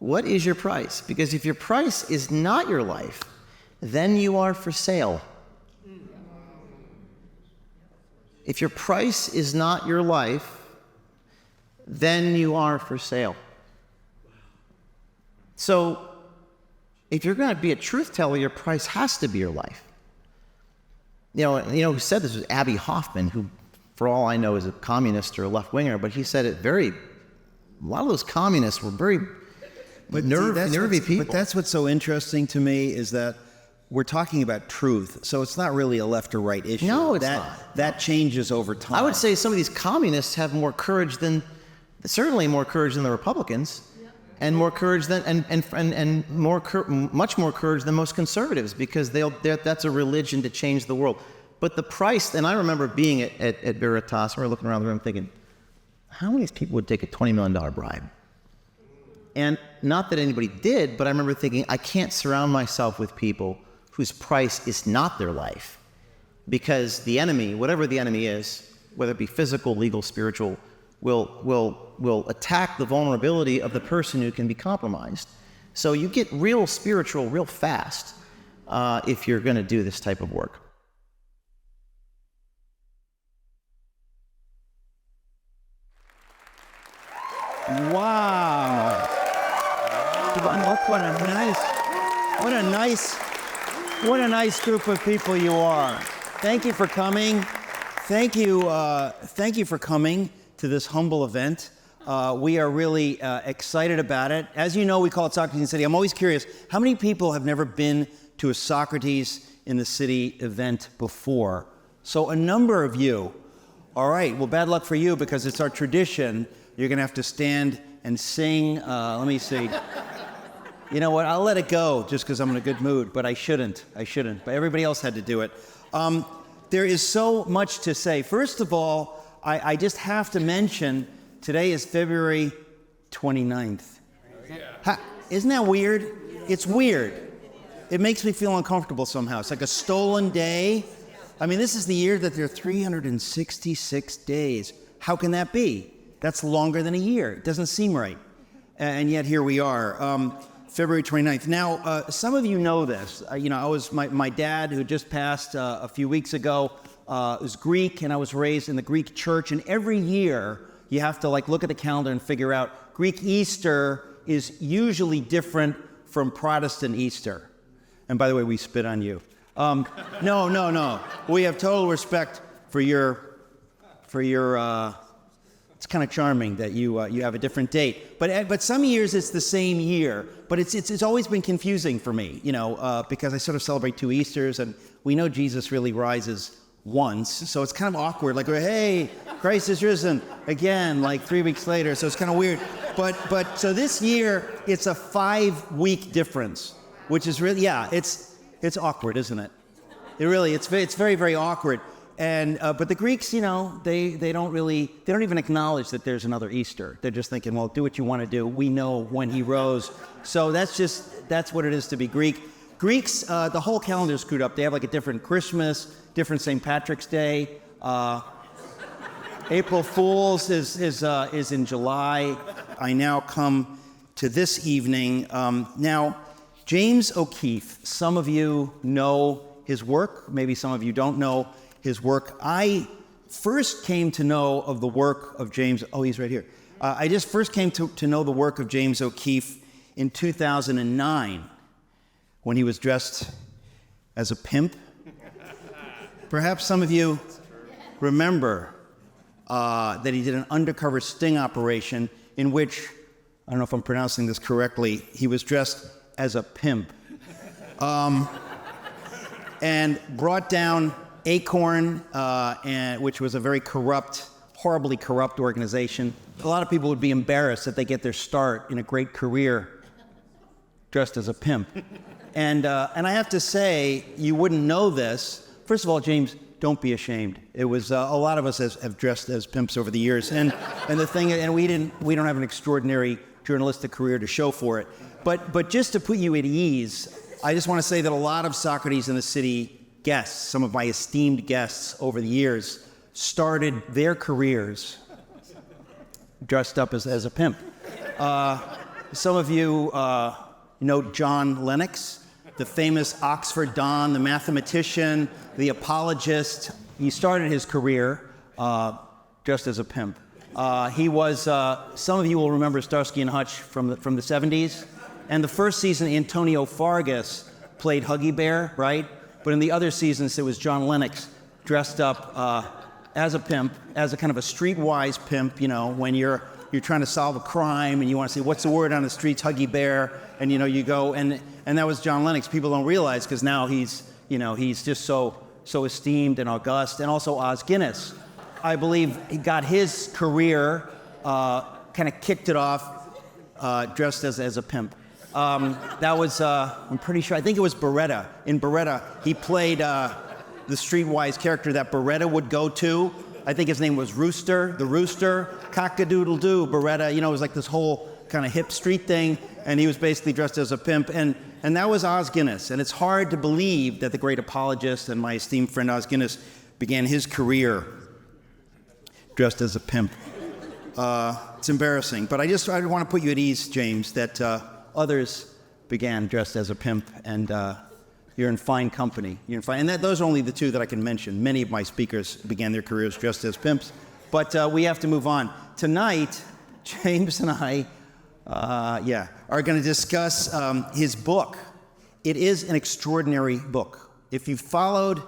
What is your price? Because if your price is not your life, then you are for sale. If your price is not your life, then you are for sale. So, if you're going to be a truth teller, your price has to be your life. You know who said this was Abby Hoffman, who, for all I know, is a communist or a left-winger, but he said it a lot of those communists were very nervy people. But that's what's so interesting to me is that we're talking about truth, so it's not really a left or right issue. No, it's not. That changes over time. I would say some of these communists have certainly more courage than the Republicans, and more courage than much more courage than most conservatives, because that's a religion to change the world. But the price, and I remember being at Veritas, we were looking around the room thinking, how many people would take a $20 million bribe? And not that anybody did, but I remember thinking, I can't surround myself with people whose price is not their life, because the enemy, whatever the enemy is, whether it be physical, legal, spiritual, will attack the vulnerability of the person who can be compromised. So you get real spiritual real fast if you're going to do this type of work. Wow. What a nice group of people you are. Thank you for coming. Thank you for coming to this humble event. We are really excited about it. As you know, we call it Socrates in the City. I'm always curious, how many people have never been to a Socrates in the City event before? So a number of you. All right, well, bad luck for you, because it's our tradition. You're going to have to stand and sing. Let me see. You know what? I'll let it go just because I'm in a good mood, but I shouldn't. But everybody else had to do it. There is so much to say. First of all, I just have to mention, today is February 29th. Isn't that weird? It's weird. It makes me feel uncomfortable somehow. It's like a stolen day. I mean, this is the year that there are 366 days. How can that be? That's longer than a year. It doesn't seem right. And yet here we are, February 29th. Now, some of you know this. My dad, who just passed a few weeks ago, was Greek, and I was raised in the Greek church. And every year, you have to look at the calendar and figure out Greek Easter is usually different from Protestant Easter. And by the way, we spit on you. No. We have total respect for your. It's kind of charming that you have a different date, but some years it's the same year. But it's always been confusing for me, because I sort of celebrate two Easters, and we know Jesus really rises once, so it's kind of awkward. Like, hey, Christ is risen again, 3 weeks later. So it's kind of weird. But so this year it's a 5-week difference, which is really it's awkward, isn't it? It's very, very awkward. And but the Greeks, they don't even acknowledge that there's another Easter. They're just thinking, well, do what you want to do. We know when he rose. So that's what it is to be Greek. Greeks, the whole calendar is screwed up. They have a different Christmas, different St. Patrick's Day. April Fool's is in July. I now come to this evening. Now, James O'Keefe, some of you know his work. Maybe some of you don't know his work. I first came to know of the work of James. Oh, he's right here. I just first came to know the work of James O'Keefe in 2009 when he was dressed as a pimp. Perhaps some of you remember that he did an undercover sting operation in which, I don't know if I'm pronouncing this correctly, he was dressed as a pimp and brought down Acorn, which was a very corrupt, horribly corrupt organization. A lot of people would be embarrassed that they get their start in a great career dressed as a pimp. And I have to say, you wouldn't know this. First of all, James, don't be ashamed. It was a lot of us have dressed as pimps over the years, and the thing, and we don't have an extraordinary journalistic career to show for it. But just to put you at ease, I just want to say that a lot of Socrates in the City guests, some of my esteemed guests over the years, started their careers dressed up as a pimp. some of you know John Lennox, the famous Oxford Don, the mathematician, the apologist. He started his career just as a pimp. He was, some of you will remember Starsky and Hutch from the 70s. And the first season, Antonio Fargas played Huggy Bear, right? But in the other seasons, it was John Lennox dressed up as a pimp, as a kind of a streetwise pimp, you know, when you're trying to solve a crime and you want to say, what's the word on the streets, Huggy Bear? And, you know, you go, and that was John Lennox. People don't realize, because now he's just so esteemed and august. And also Oz Guinness. I believe he got his career, kind of kicked it off, dressed as a pimp. That was, I'm pretty sure, I think it was Beretta. In Beretta, he played the streetwise character that Beretta would go to. I think his name was Rooster, the Rooster, cock-a-doodle-doo, Beretta. You know, it was like this whole kind of hip street thing, and he was basically dressed as a pimp. And that was Oz Guinness. And it's hard to believe that the great apologist and my esteemed friend Oz Guinness began his career dressed as a pimp. It's embarrassing. But I want to put you at ease, James, that others began dressed as a pimp, and you're in fine company. And those are only the two that I can mention. Many of my speakers began their careers dressed as pimps. But we have to move on. Tonight, James and I are going to discuss his book. It is an extraordinary book. If you followed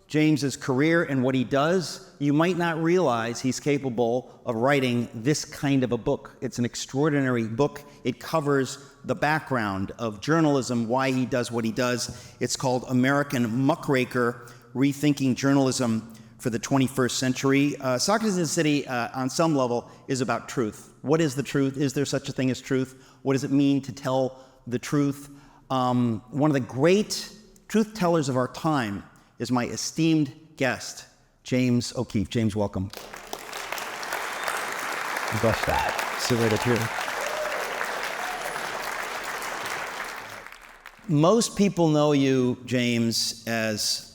James's career and what he does, you might not realize he's capable of writing this kind of a book. It's an extraordinary book. It covers the background of journalism, why he does what he does. It's called American Muckraker, Rethinking Journalism for the 21st Century. Socrates in the City, on some level, is about truth. What is the truth? Is there such a thing as truth? What does it mean to tell the truth? One of the great truth tellers of our time is my esteemed guest, James O'Keefe. James, welcome. Bless that. So right up here. Most people know you, James, as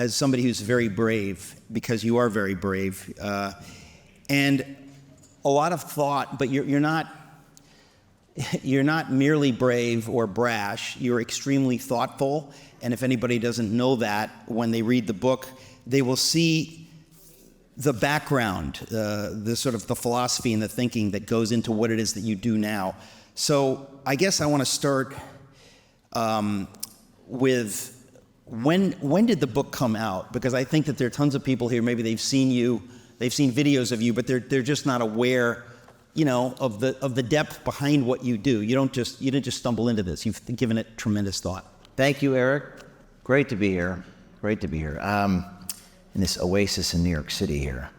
somebody who's very brave, because you are very brave, and a lot of thought. But you're not merely brave or brash. You're extremely thoughtful. And if anybody doesn't know that, when they read the book, they will see the background, the sort of the philosophy and the thinking that goes into what it is that you do now. So I guess I want to start with when did the book come out? Because I think that there are tons of people here, maybe they've seen you, they've seen videos of you, but they're just not aware, you know, of the depth behind what you do. You didn't just stumble into this. You've given it tremendous thought. Thank you, Eric. Great to be here. Great to be here. In this oasis in New York City here.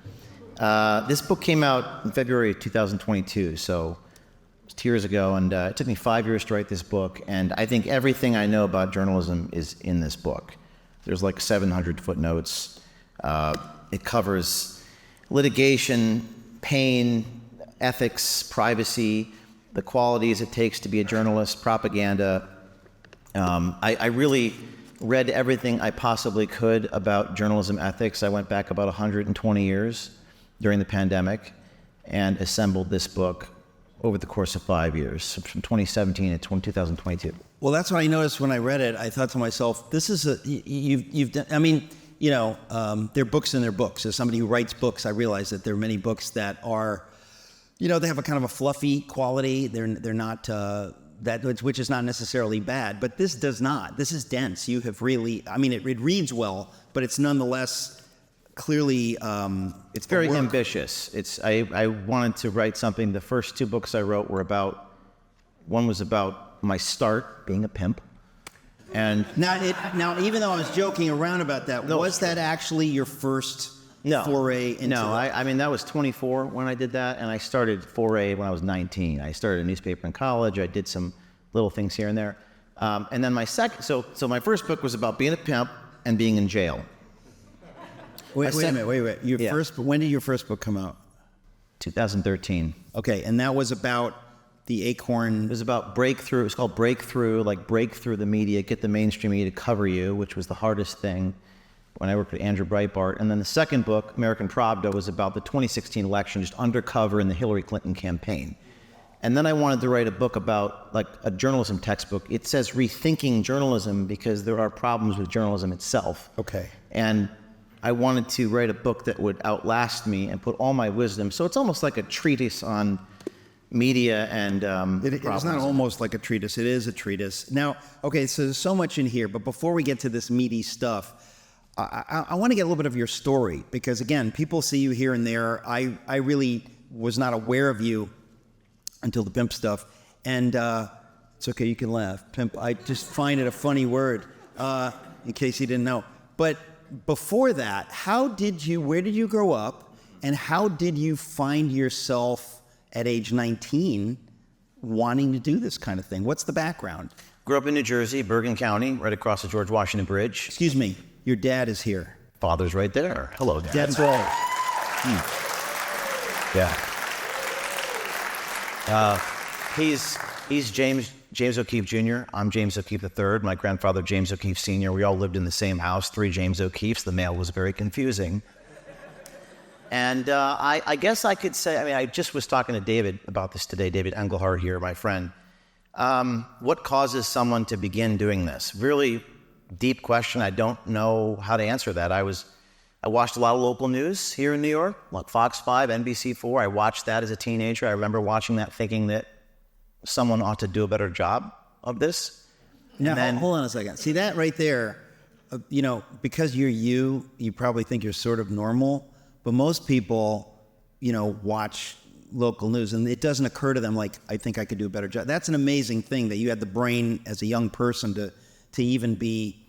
This book came out in February of 2022, so it was 2 years ago, and it took me 5 years to write this book, and I think everything I know about journalism is in this book. There's like 700 footnotes. It covers litigation, pain, ethics, privacy, the qualities it takes to be a journalist, propaganda. I really read everything I possibly could about journalism ethics. I went back about 120 years during the pandemic and assembled this book over the course of 5 years, from 2017 to 2022. Well, that's what I noticed when I read it. I thought to myself, this is you've done, I mean, you know, they're books in their books. As somebody who writes books, I realize that there are many books that are, you know, they have a kind of a fluffy quality. They're not, which is not necessarily bad, but this does not. This is dense. You have really, I mean, it reads well, but it's nonetheless clearly, it's very ambitious. I wanted to write something. The first two books I wrote were one was about my start being a pimp. And now, even though I was joking around about that, was that actually your first foray into No, I mean, that was 24 when I did that, and I started foray when I was 19. I started a newspaper in college. I did some little things here and there. And then my my first book was about being a pimp and being in jail. Wait a minute. When did your first book come out? 2013. Okay, and that was about the Acorn. It was about breakthrough. It was called Breakthrough, like break through the media, get the mainstream media to cover you, which was the hardest thing when I worked with Andrew Breitbart. And then the second book, American Pravda, was about the 2016 election, just undercover in the Hillary Clinton campaign. And then I wanted to write a book about, like, a journalism textbook. It says Rethinking Journalism because there are problems with journalism itself. Okay. And I wanted to write a book that would outlast me and put all my wisdom. So it's almost like a treatise on media and It's not almost like a treatise. It is a treatise. Now, okay, so there's so much in here, but before we get to this meaty stuff, I want to get a little bit of your story because, again, people see you here and there. I really was not aware of you until the pimp stuff. And it's okay, you can laugh. Pimp, I just find it a funny word, in case you didn't know. But before that, where did you grow up, and how did you find yourself at age 19 wanting to do this kind of thing? What's the background? Grew up in New Jersey, Bergen County, right across the George Washington Bridge. Excuse me, your dad is here. Father's right there. Hello, Dad. That's right. He's James O'Keefe Jr. I'm James O'Keefe III. My grandfather, James O'Keefe Sr. We all lived in the same house, 3 James O'Keefes. The mail was very confusing. And I guess I could say, I just was talking to David about this today, David Engelhardt here, my friend. What causes someone to begin doing this? Really deep question. I don't know how to answer that. I watched a lot of local news here in New York, like Fox 5, NBC4. I watched that as a teenager. I remember watching that thinking that someone ought to do a better job of this. Now, hold on a second. See that right there, because you probably think you're sort of normal, but most people, watch local news and it doesn't occur to them like, I think I could do a better job. That's an amazing thing that you had the brain as a young person to even be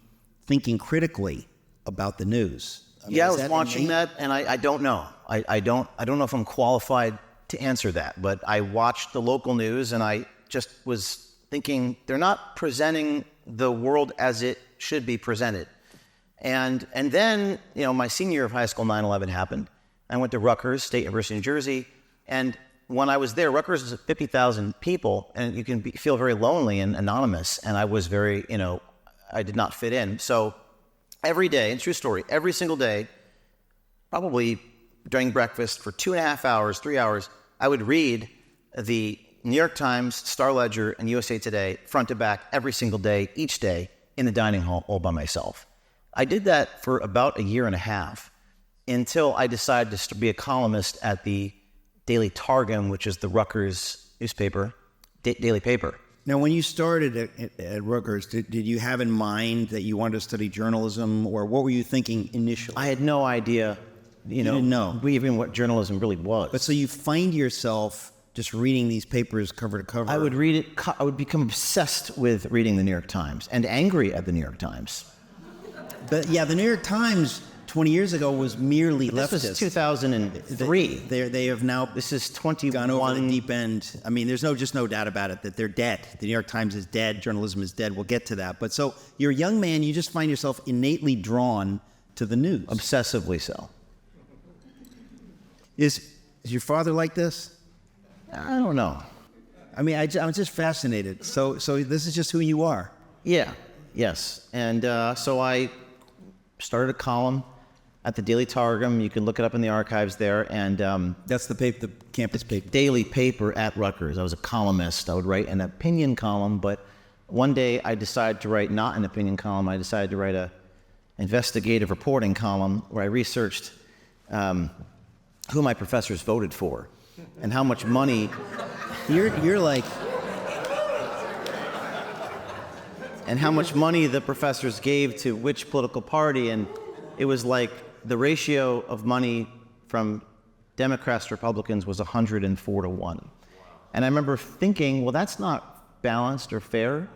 thinking critically about the news. I was watching that, and I don't know. I don't know if I'm qualified to answer that, but I watched the local news, and I just was thinking they're not presenting the world as it should be presented. And then, my senior year of high school, 9/11 happened. I went to Rutgers, State University, New Jersey, and when I was there, Rutgers is 50,000 people, and you can feel very lonely and anonymous, and I was very, I did not fit in. So every day, and true story, every single day, probably during breakfast for 2.5 hours, 3 hours, I would read the New York Times, Star Ledger, and USA Today front to back every single day, each day, in the dining hall all by myself. I did that for about 1.5 years until I decided to be a columnist at the Daily Targum, which is the Rutgers newspaper, daily paper. Now, when you started at Rutgers, did you have in mind that you wanted to study journalism, or what were you thinking initially? I had no idea, didn't know even what journalism really was. But so you find yourself just reading these papers cover to cover. I would read it. I would become obsessed with reading the New York Times and angry at the New York Times. But yeah, the New York Times 20 years ago was merely leftist. This was 2003. They have now This is 21. gone over the deep end. There's no doubt about it that they're dead. The New York Times is dead. Journalism is dead. We'll get to that. But so you're a young man. You just find yourself innately drawn to the news. Obsessively so. Is your father like this? I don't know. I'm just fascinated. So this is just who you are. Yeah. Yes. And so I started a column at the Daily Targum. You can look it up in the archives there. And that's the campus paper. Daily paper at Rutgers. I was a columnist. I would write an opinion column, but one day I decided to write not an opinion column. I decided to write a investigative reporting column where I researched who my professors voted for and how much money. You're like. And how much money the professors gave to which political party, and it was like the ratio of money from Democrats to Republicans was 104-1. And I remember thinking, well, that's not balanced or fair.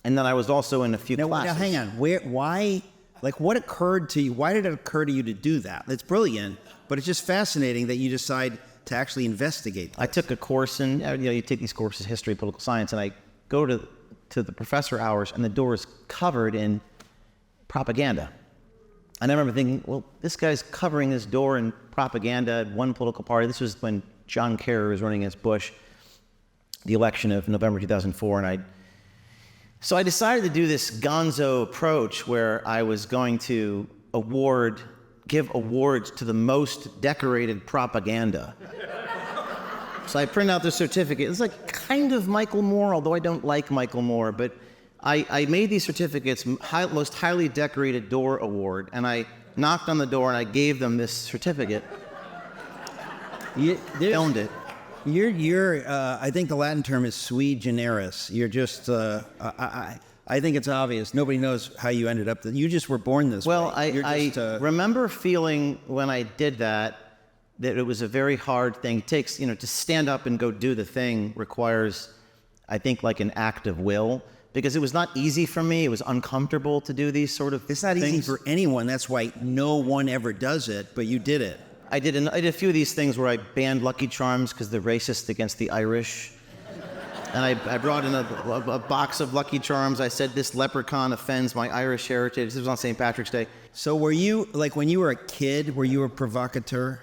And then I was also in a few classes. Now, hang on. Why? Like, what occurred to you? Why did it occur to you to do that? It's brilliant, but it's just fascinating that you decide to actually investigate this. I took a course in, you take these courses, history, political science, and I go to the professor hours, and the door is covered in propaganda. And I remember thinking, well, this guy's covering this door in propaganda at one political party. This was when John Kerry was running against Bush, the election of November 2004, and so I decided to do this gonzo approach where I was going to give awards to the most decorated propaganda. So I print out the certificate. It's like kind of Michael Moore, although I don't like Michael Moore. But I made these certificates, most highly decorated door award, and I knocked on the door and I gave them this certificate. Filmed it. I think the Latin term is sui generis. You're just, I think it's obvious. Nobody knows how you ended up. You just were born this way. Well, I remember feeling when I did that it was a very hard thing. It takes, to stand up and go do the thing requires, I think, like an act of will, because it was not easy for me. It was uncomfortable to do these sort of It's not things. easy for anyone. That's why no one ever does it, but you did it. I did a few of these things where I banned Lucky Charms because they're racist against the Irish. And I brought in a box of Lucky Charms. I said, this leprechaun offends my Irish heritage. This was on St. Patrick's Day. So were you, like when you were a kid, were you a provocateur?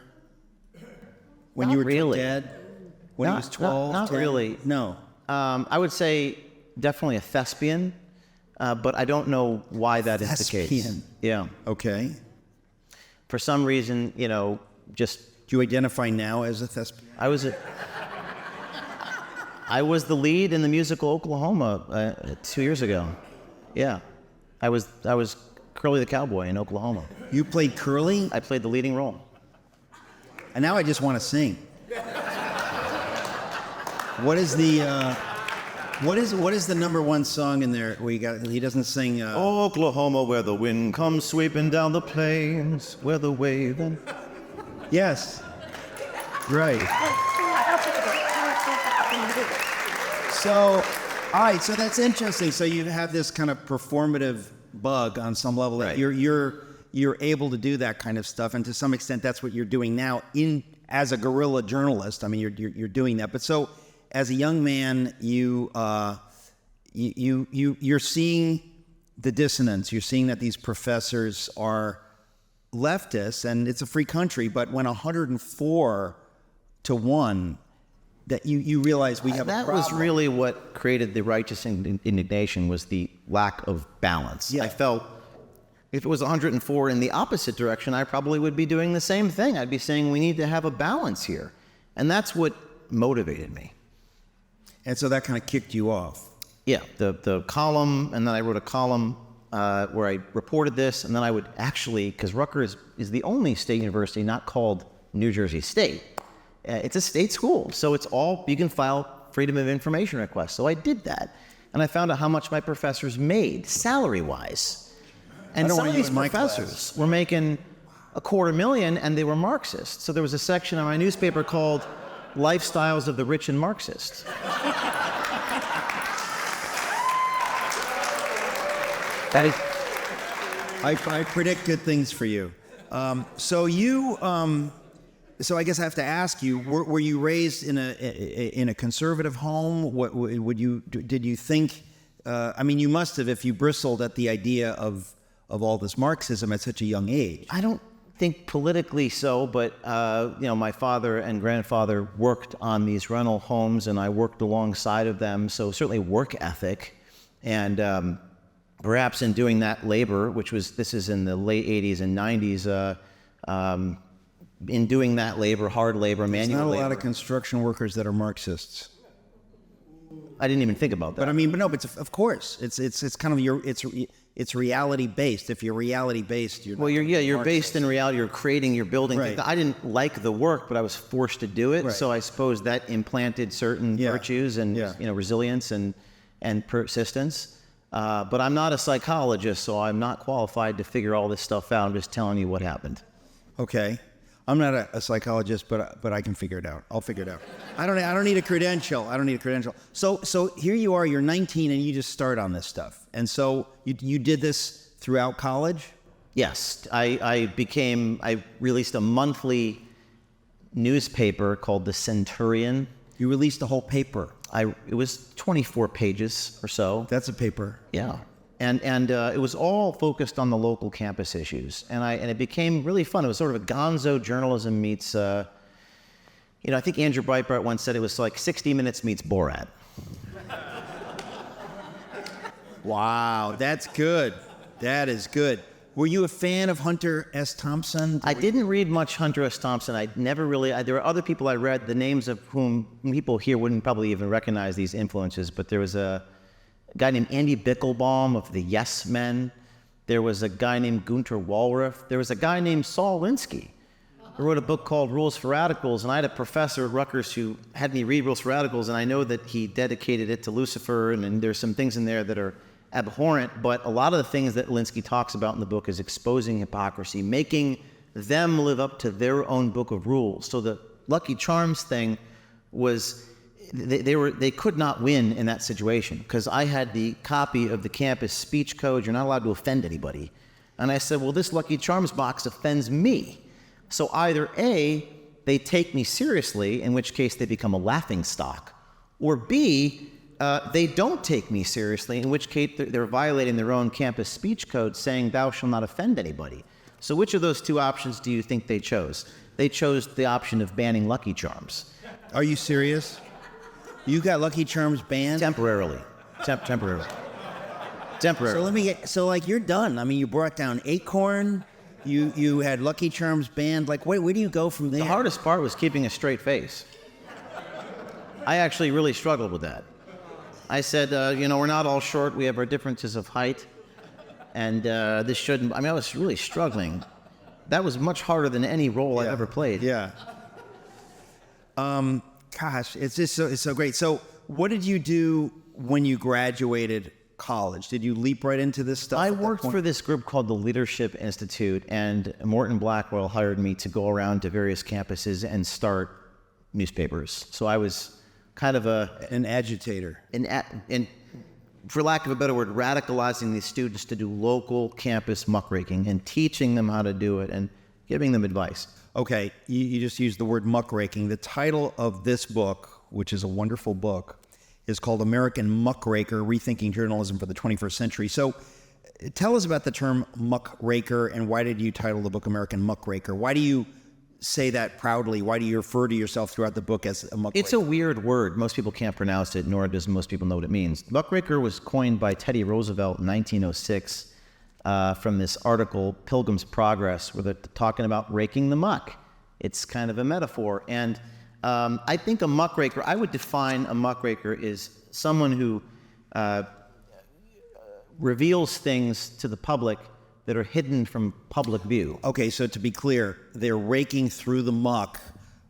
When Not you were really. Dad? When he was 12? Not 10? really. No. I would say definitely a thespian, but I don't know why that is the case. Thespian. Yeah. Okay. For some reason, just... Do you identify now as a thespian? I was the lead in the musical Oklahoma 2 years ago. Yeah. I was Curly the Cowboy in Oklahoma. You played Curly? I played the leading role. And now I just want to sing. What is the number one song in there? He doesn't sing. Oklahoma, where the wind comes sweeping down the plains, where the wave and... Yes. Right. So, all right. So that's interesting. So you have this kind of performative bug on some level. Right. You're able to do that kind of stuff, and to some extent, that's what you're doing now. As a guerrilla journalist, I mean, you're doing that. But so, as a young man, you're seeing the dissonance. You're seeing that these professors are leftists, and it's a free country. But when 104 to 1, that you realize we have a problem. That was really what created the righteous indignation, was the lack of balance. Yeah. I felt if it was 104 in the opposite direction, I probably would be doing the same thing. I'd be saying we need to have a balance here. And that's what motivated me. And so that kind of kicked you off. Yeah, the column, and then I wrote a column where I reported this, and then I would actually, because Rutgers is the only state university not called New Jersey State. It's a state school, so it's all, you can file Freedom of Information requests. So I did that, and I found out how much my professors made, salary-wise. And some of these professors were making $250,000, and they were Marxists. So there was a section on my newspaper called Lifestyles of the Rich and Marxist. I predict good things for you. So I guess I have to ask you: were you raised in a conservative home? Did you think? I mean, you must have, if you bristled at the idea of all this Marxism at such a young age. I don't think politically so, but my father and grandfather worked on these rental homes, and I worked alongside of them. So certainly work ethic, and perhaps in doing that labor, this is in the late 80s and 90s, in doing that labor, hard labor, manual labor. There's not a lot of construction workers that are Marxists. I didn't even think about that. But of course, it's kind of it's reality based. If you're reality based, you're based in reality. You're creating, you're building. Right. I didn't like the work, but I was forced to do it. Right. So I suppose that implanted certain virtues and resilience and persistence. But I'm not a psychologist, so I'm not qualified to figure all this stuff out. I'm just telling you what happened. Okay. I'm not a psychologist, but I can figure it out. I'll figure it out. I don't need a credential. So here you are, you're 19, and you just start on this stuff. And so you did this throughout college? Yes. I released a monthly newspaper called The Centurion. You released a whole paper? It was 24 pages or so. That's a paper. Yeah. And it was all focused on the local campus issues, and it became really fun. It was sort of a gonzo journalism meets, I think Andrew Breitbart once said it was like 60 Minutes meets Borat. Wow, that's good. That is good. Were you a fan of Hunter S. Thompson? I didn't read much Hunter S. Thompson. I never really. There were other people I read, the names of whom people here wouldn't probably even recognize these influences. But there was a guy named Andy Bickelbaum of the Yes Men. There was a guy named Gunter Wallraff. There was a guy named Saul Alinsky who wrote a book called Rules for Radicals. And I had a professor at Rutgers who had me read Rules for Radicals, and I know that he dedicated it to Lucifer, and there's some things in there that are abhorrent, but a lot of the things that Alinsky talks about in the book is exposing hypocrisy, making them live up to their own book of rules. So the Lucky Charms thing was, they could not win in that situation, because I had the copy of the campus speech code. You're not allowed to offend anybody. And I said, well, this Lucky Charms box offends me. So either A, they take me seriously, in which case they become a laughing stock, or B, they don't take me seriously, in which case they're violating their own campus speech code, saying thou shalt not offend anybody. So which of those two options do you think they chose? They chose the option of banning Lucky Charms. Are you serious? You got Lucky Charms banned? Temporarily. Temporarily. So like you're done. I mean, you brought down Acorn, you had Lucky Charms banned. Like, where do you go from there? The hardest part was keeping a straight face. I actually really struggled with that. I said, we're not all short. We have our differences of height. And this shouldn't... I was really struggling. That was much harder than any role I've ever played. Yeah. Gosh, it's so great. So what did you do when you graduated college? Did you leap right into this stuff? I worked for this group called the Leadership Institute, and Morton Blackwell hired me to go around to various campuses and start newspapers. So I was kind of an agitator. And for lack of a better word, radicalizing these students to do local campus muckraking and teaching them how to do it and giving them advice. Okay, you just used the word muckraking. The title of this book, which is a wonderful book, is called American Muckraker, Rethinking Journalism for the 21st Century. So tell us about the term muckraker, and why did you title the book American Muckraker? Why do you say that proudly? Why do you refer to yourself throughout the book as a muckraker? It's a weird word. Most people can't pronounce it, nor does most people know what it means. Muckraker was coined by Teddy Roosevelt in 1906 from this article, Pilgrim's Progress, where they're talking about raking the muck. It's kind of a metaphor. And I think a muckraker, I would define a muckraker as someone who reveals things to the public that are hidden from public view. Okay, so to be clear, they're raking through the muck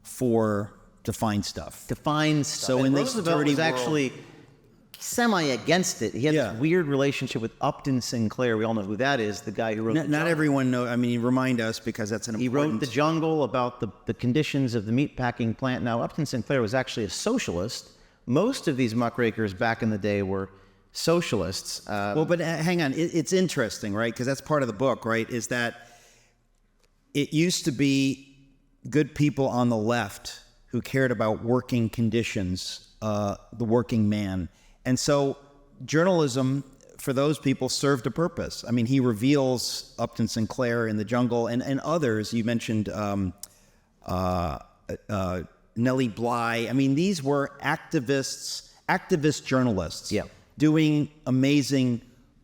to find stuff. To find stuff. So in this Roosevelt dirty was world, actually semi-against it. He had this weird relationship with Upton Sinclair. We all know who that is, the guy who wrote Not everyone knows. I mean, remind us, because that's an important... He wrote The Jungle, about the conditions of the meatpacking plant. Now, Upton Sinclair was actually a socialist. Most of these muckrakers back in the day were socialists. Well, but hang on. It's interesting, right? Because that's part of the book, right? Is that it used to be good people on the left who cared about working conditions, the working man. And so journalism, for those people, served a purpose. I mean, he reveals Upton Sinclair in The Jungle and others. You mentioned Nellie Bly. I mean, these were activist journalists. Yeah. Doing amazing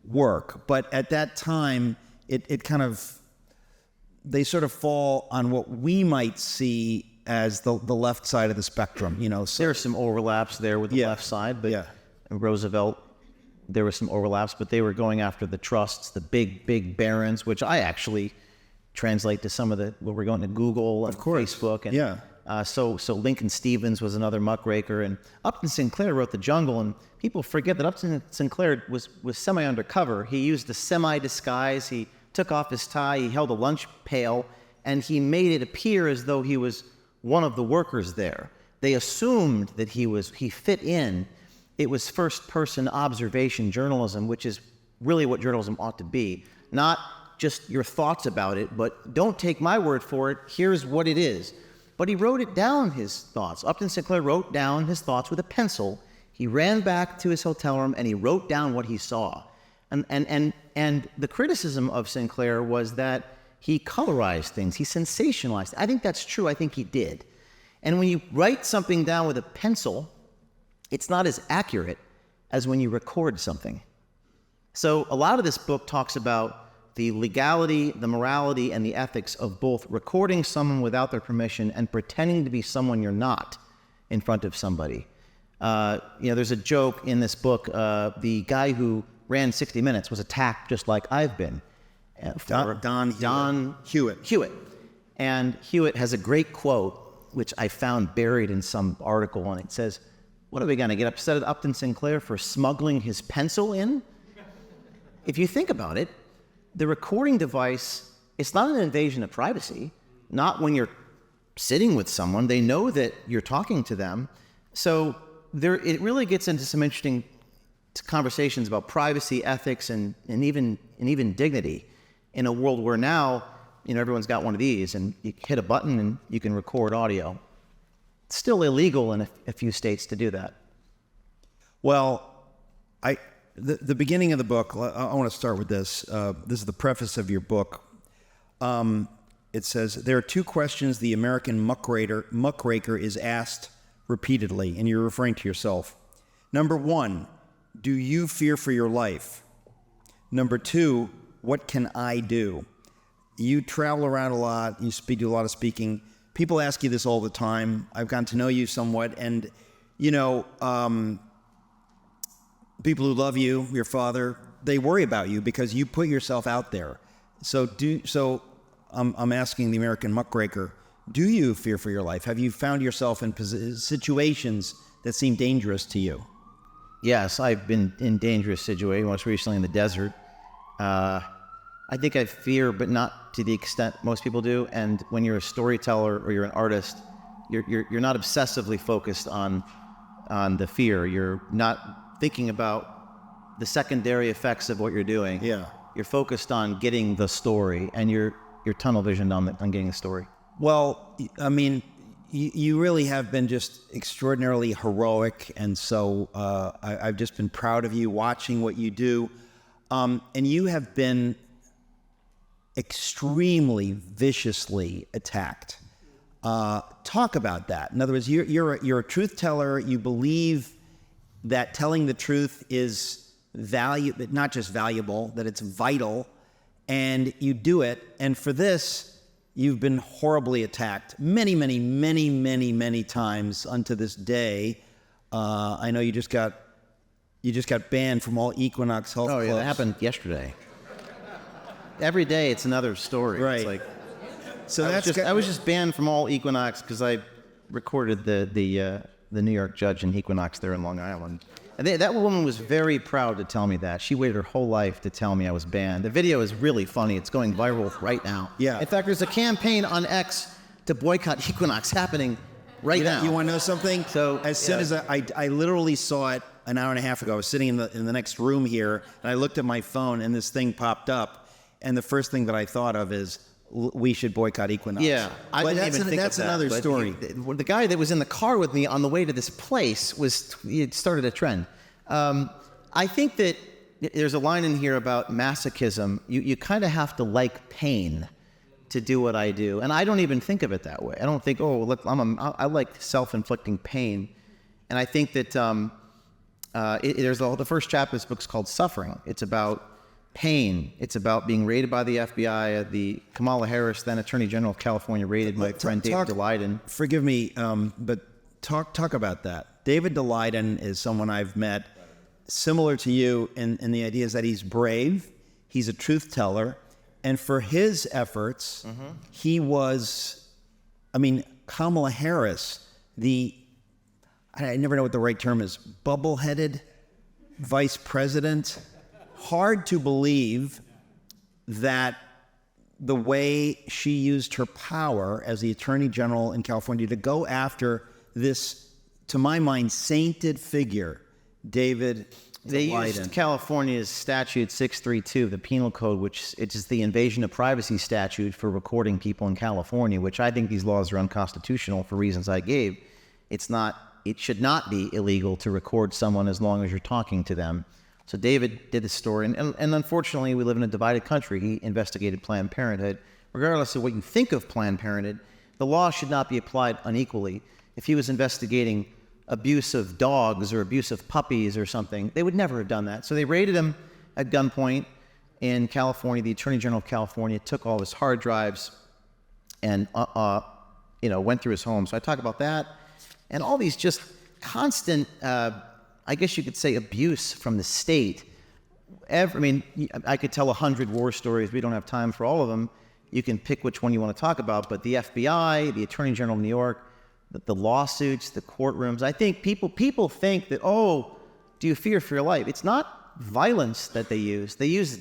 work. But at that time, they sort of fall on what we might see as the left side of the spectrum, So there are some overlaps there with the left side, but Roosevelt, there were some overlaps, but they were going after the trusts, the big barons, which I actually translate to some of what we're going to Google and Facebook. And so Lincoln Stevens was another muckraker, and Upton Sinclair wrote The Jungle, and people forget that Upton Sinclair was semi-undercover. He used a semi-disguise. He took off his tie. He held a lunch pail, and he made it appear as though he was one of the workers there. They assumed that he fit in. It was first-person observation journalism, which is really what journalism ought to be. Not just your thoughts about it, but don't take my word for it. Here's what it is. But he wrote it down, his thoughts. Upton Sinclair wrote down his thoughts with a pencil. He ran back to his hotel room and he wrote down what he saw. And the criticism of Sinclair was that he colorized things, he sensationalized. I think that's true. I think he did. And when you write something down with a pencil, it's not as accurate as when you record something. So a lot of this book talks about the legality, the morality, and the ethics of both recording someone without their permission and pretending to be someone you're not in front of somebody. There's a joke in this book. The guy who ran 60 Minutes was attacked just like I've been. Don Hewitt. And Hewitt has a great quote, which I found buried in some article, and it says, "What are we going to get upset at Upton Sinclair for smuggling his pencil in?" If you think about it, the recording device, it's not an invasion of privacy, not when you're sitting with someone. They know that you're talking to them. So it really gets into some interesting conversations about privacy, ethics, and even dignity in a world where now, everyone's got one of these, and you hit a button and you can record audio. It's still illegal in a few states to do that. Well, the beginning of the book, I want to start with this. This is the preface of your book. It says, there are two questions the American muckraker is asked repeatedly, and you're referring to yourself. Number one, do you fear for your life? Number two, what can I do? You travel around a lot. You do a lot of speaking. People ask you this all the time. I've gotten to know you somewhat, and people who love you, your father, they worry about you because you put yourself out there. So I'm asking the American muckraker, do you fear for your life? Have you found yourself in situations that seem dangerous to you? Yes, I've been in dangerous situations, most recently in the desert. I think I fear, but not to the extent most people do. And when you're a storyteller or you're an artist, you're not obsessively focused on the fear. You're not thinking about the secondary effects of what you're doing. Yeah. You're focused on getting the story, and you're tunnel visioned on getting the story. Well, I mean, you really have been just extraordinarily heroic, and so I've just been proud of you watching what you do. And you have been extremely viciously attacked. Talk about that. In other words, you're a truth teller. You believe that telling the truth is not just valuable, that it's vital, and you do it. And for this, you've been horribly attacked many, many, many, many, many times unto this day. I know you just got banned from all Equinox health clubs. Oh yeah, that happened yesterday. Every day it's another story. Right. It's like, so I was just banned from all Equinox because I recorded the New York judge in Equinox there in Long Island. And that woman was very proud to tell me that. She waited her whole life to tell me I was banned. The video is really funny. It's going viral right now. Yeah. In fact, there's a campaign on X to boycott Equinox happening right now. You want to know something? So as soon as I literally saw it an hour and a half ago, I was sitting in the next room here, and I looked at my phone, and this thing popped up. And the first thing that I thought of is, we should boycott Equinox. Yeah, I didn't even think that's of that. Another story. The guy that was in the car with me on the way to this place it started a trend. I think that there's a line in here about masochism. You kind of have to like pain to do what I do, and I don't even think of it that way. I don't think, I like self-inflicting pain, and I think that there's the first chapter of this book's called Suffering. It's about pain. It's about being raided by the FBI. The Kamala Harris, then Attorney General of California, raided my friend David Daleiden. Forgive me, but talk about that. David Daleiden is someone I've met, similar to you, in the idea is that he's brave, he's a truth teller, and for his efforts, he was, Kamala Harris, I never know what the right term is, bubble-headed vice president. Hard to believe that the way she used her power as the Attorney General in California to go after this, to my mind, sainted figure, David They Daleiden. used California's statute 632, the penal code, which is the invasion of privacy statute for recording people in California, which I think these laws are unconstitutional for reasons I gave. It should not be illegal to record someone as long as you're talking to them. So David did this story, and unfortunately we live in a divided country. He investigated Planned Parenthood. Regardless of what you think of Planned Parenthood, the law should not be applied unequally. If he was investigating abuse of dogs or abuse of puppies or something, they would never have done that. So they raided him at gunpoint. in California, the Attorney General of California took all his hard drives and went through his home. So I talk about that and all these just constant, I guess you could say, abuse from the state. I could tell 100 war stories. We don't have time for all of them. You can pick which one you want to talk about, but the FBI, the Attorney General of New York, the lawsuits, the courtrooms. I think people think that, do you fear for your life? It's not violence that they use. They use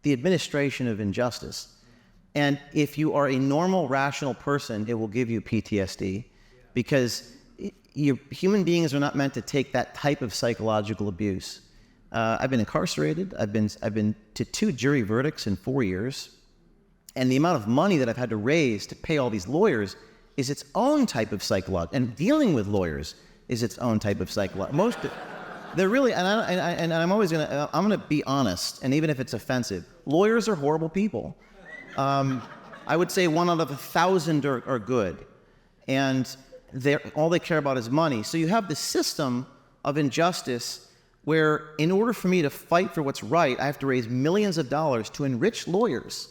the administration of injustice. And if you are a normal, rational person, it will give you PTSD because human beings are not meant to take that type of psychological abuse. I've been incarcerated. I've been to 2 jury verdicts in 4 years. And the amount of money that I've had to raise to pay all these lawyers is its own type of psychological, and dealing with lawyers is its own type of psychological. They're really, and I'm always I'm gonna be honest, and even if it's offensive, lawyers are horrible people. I would say 1 out of 1,000 are good, and all they care about is money. So you have this system of injustice where, in order for me to fight for what's right, I have to raise millions of dollars to enrich lawyers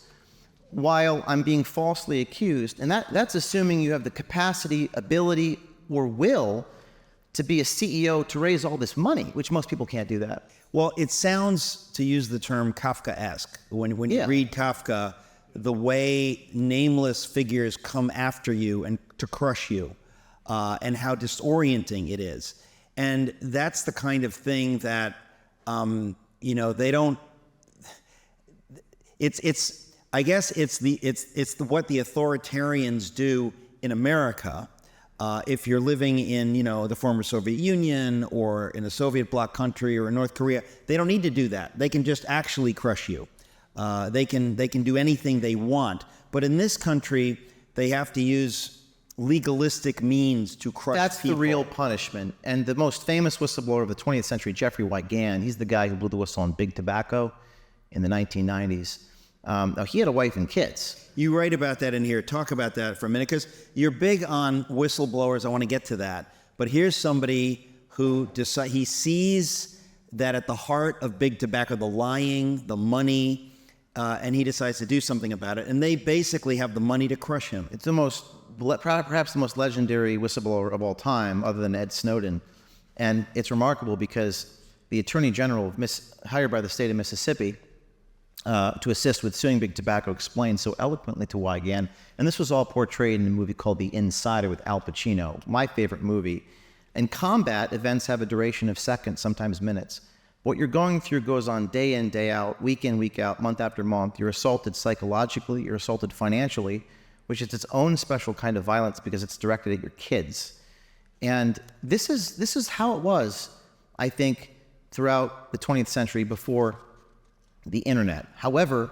while I'm being falsely accused. And that's assuming you have the capacity, ability, or will to be a CEO to raise all this money, which most people can't do that. Well, it sounds, to use the term, Kafkaesque. When you read Kafka, the way nameless figures come after you and to crush you, and how disorienting it is. And that's the kind of thing that, they don't, I guess it's what the authoritarians do in America. If you're living in, the former Soviet Union or in a Soviet bloc country or in North Korea, they don't need to do that. They can just actually crush you. They can do anything they want. But in this country, they have to use legalistic means to crush people. That's the real punishment. And the most famous whistleblower of the 20th century, Jeffrey Wigand, he's the guy who blew the whistle on big tobacco in the 1990s. He had a wife and kids. You write about that in here. Talk about that for a minute, because you're big on whistleblowers. I want to get to that. But here's somebody who he sees that at the heart of big tobacco, the lying, the money, and he decides to do something about it. And they basically have the money to crush him. It's perhaps the most legendary whistleblower of all time, other than Ed Snowden. And it's remarkable because the Attorney General, hired by the state of Mississippi, to assist with suing big tobacco, explained so eloquently to Wigand, and this was all portrayed in a movie called The Insider with Al Pacino, my favorite movie. In combat, events have a duration of seconds, sometimes minutes. What you're going through goes on day in, day out, week in, week out, month after month. You're assaulted psychologically, you're assaulted financially, which is its own special kind of violence because it's directed at your kids. And this is how it was, I think, throughout the 20th century before the internet. However,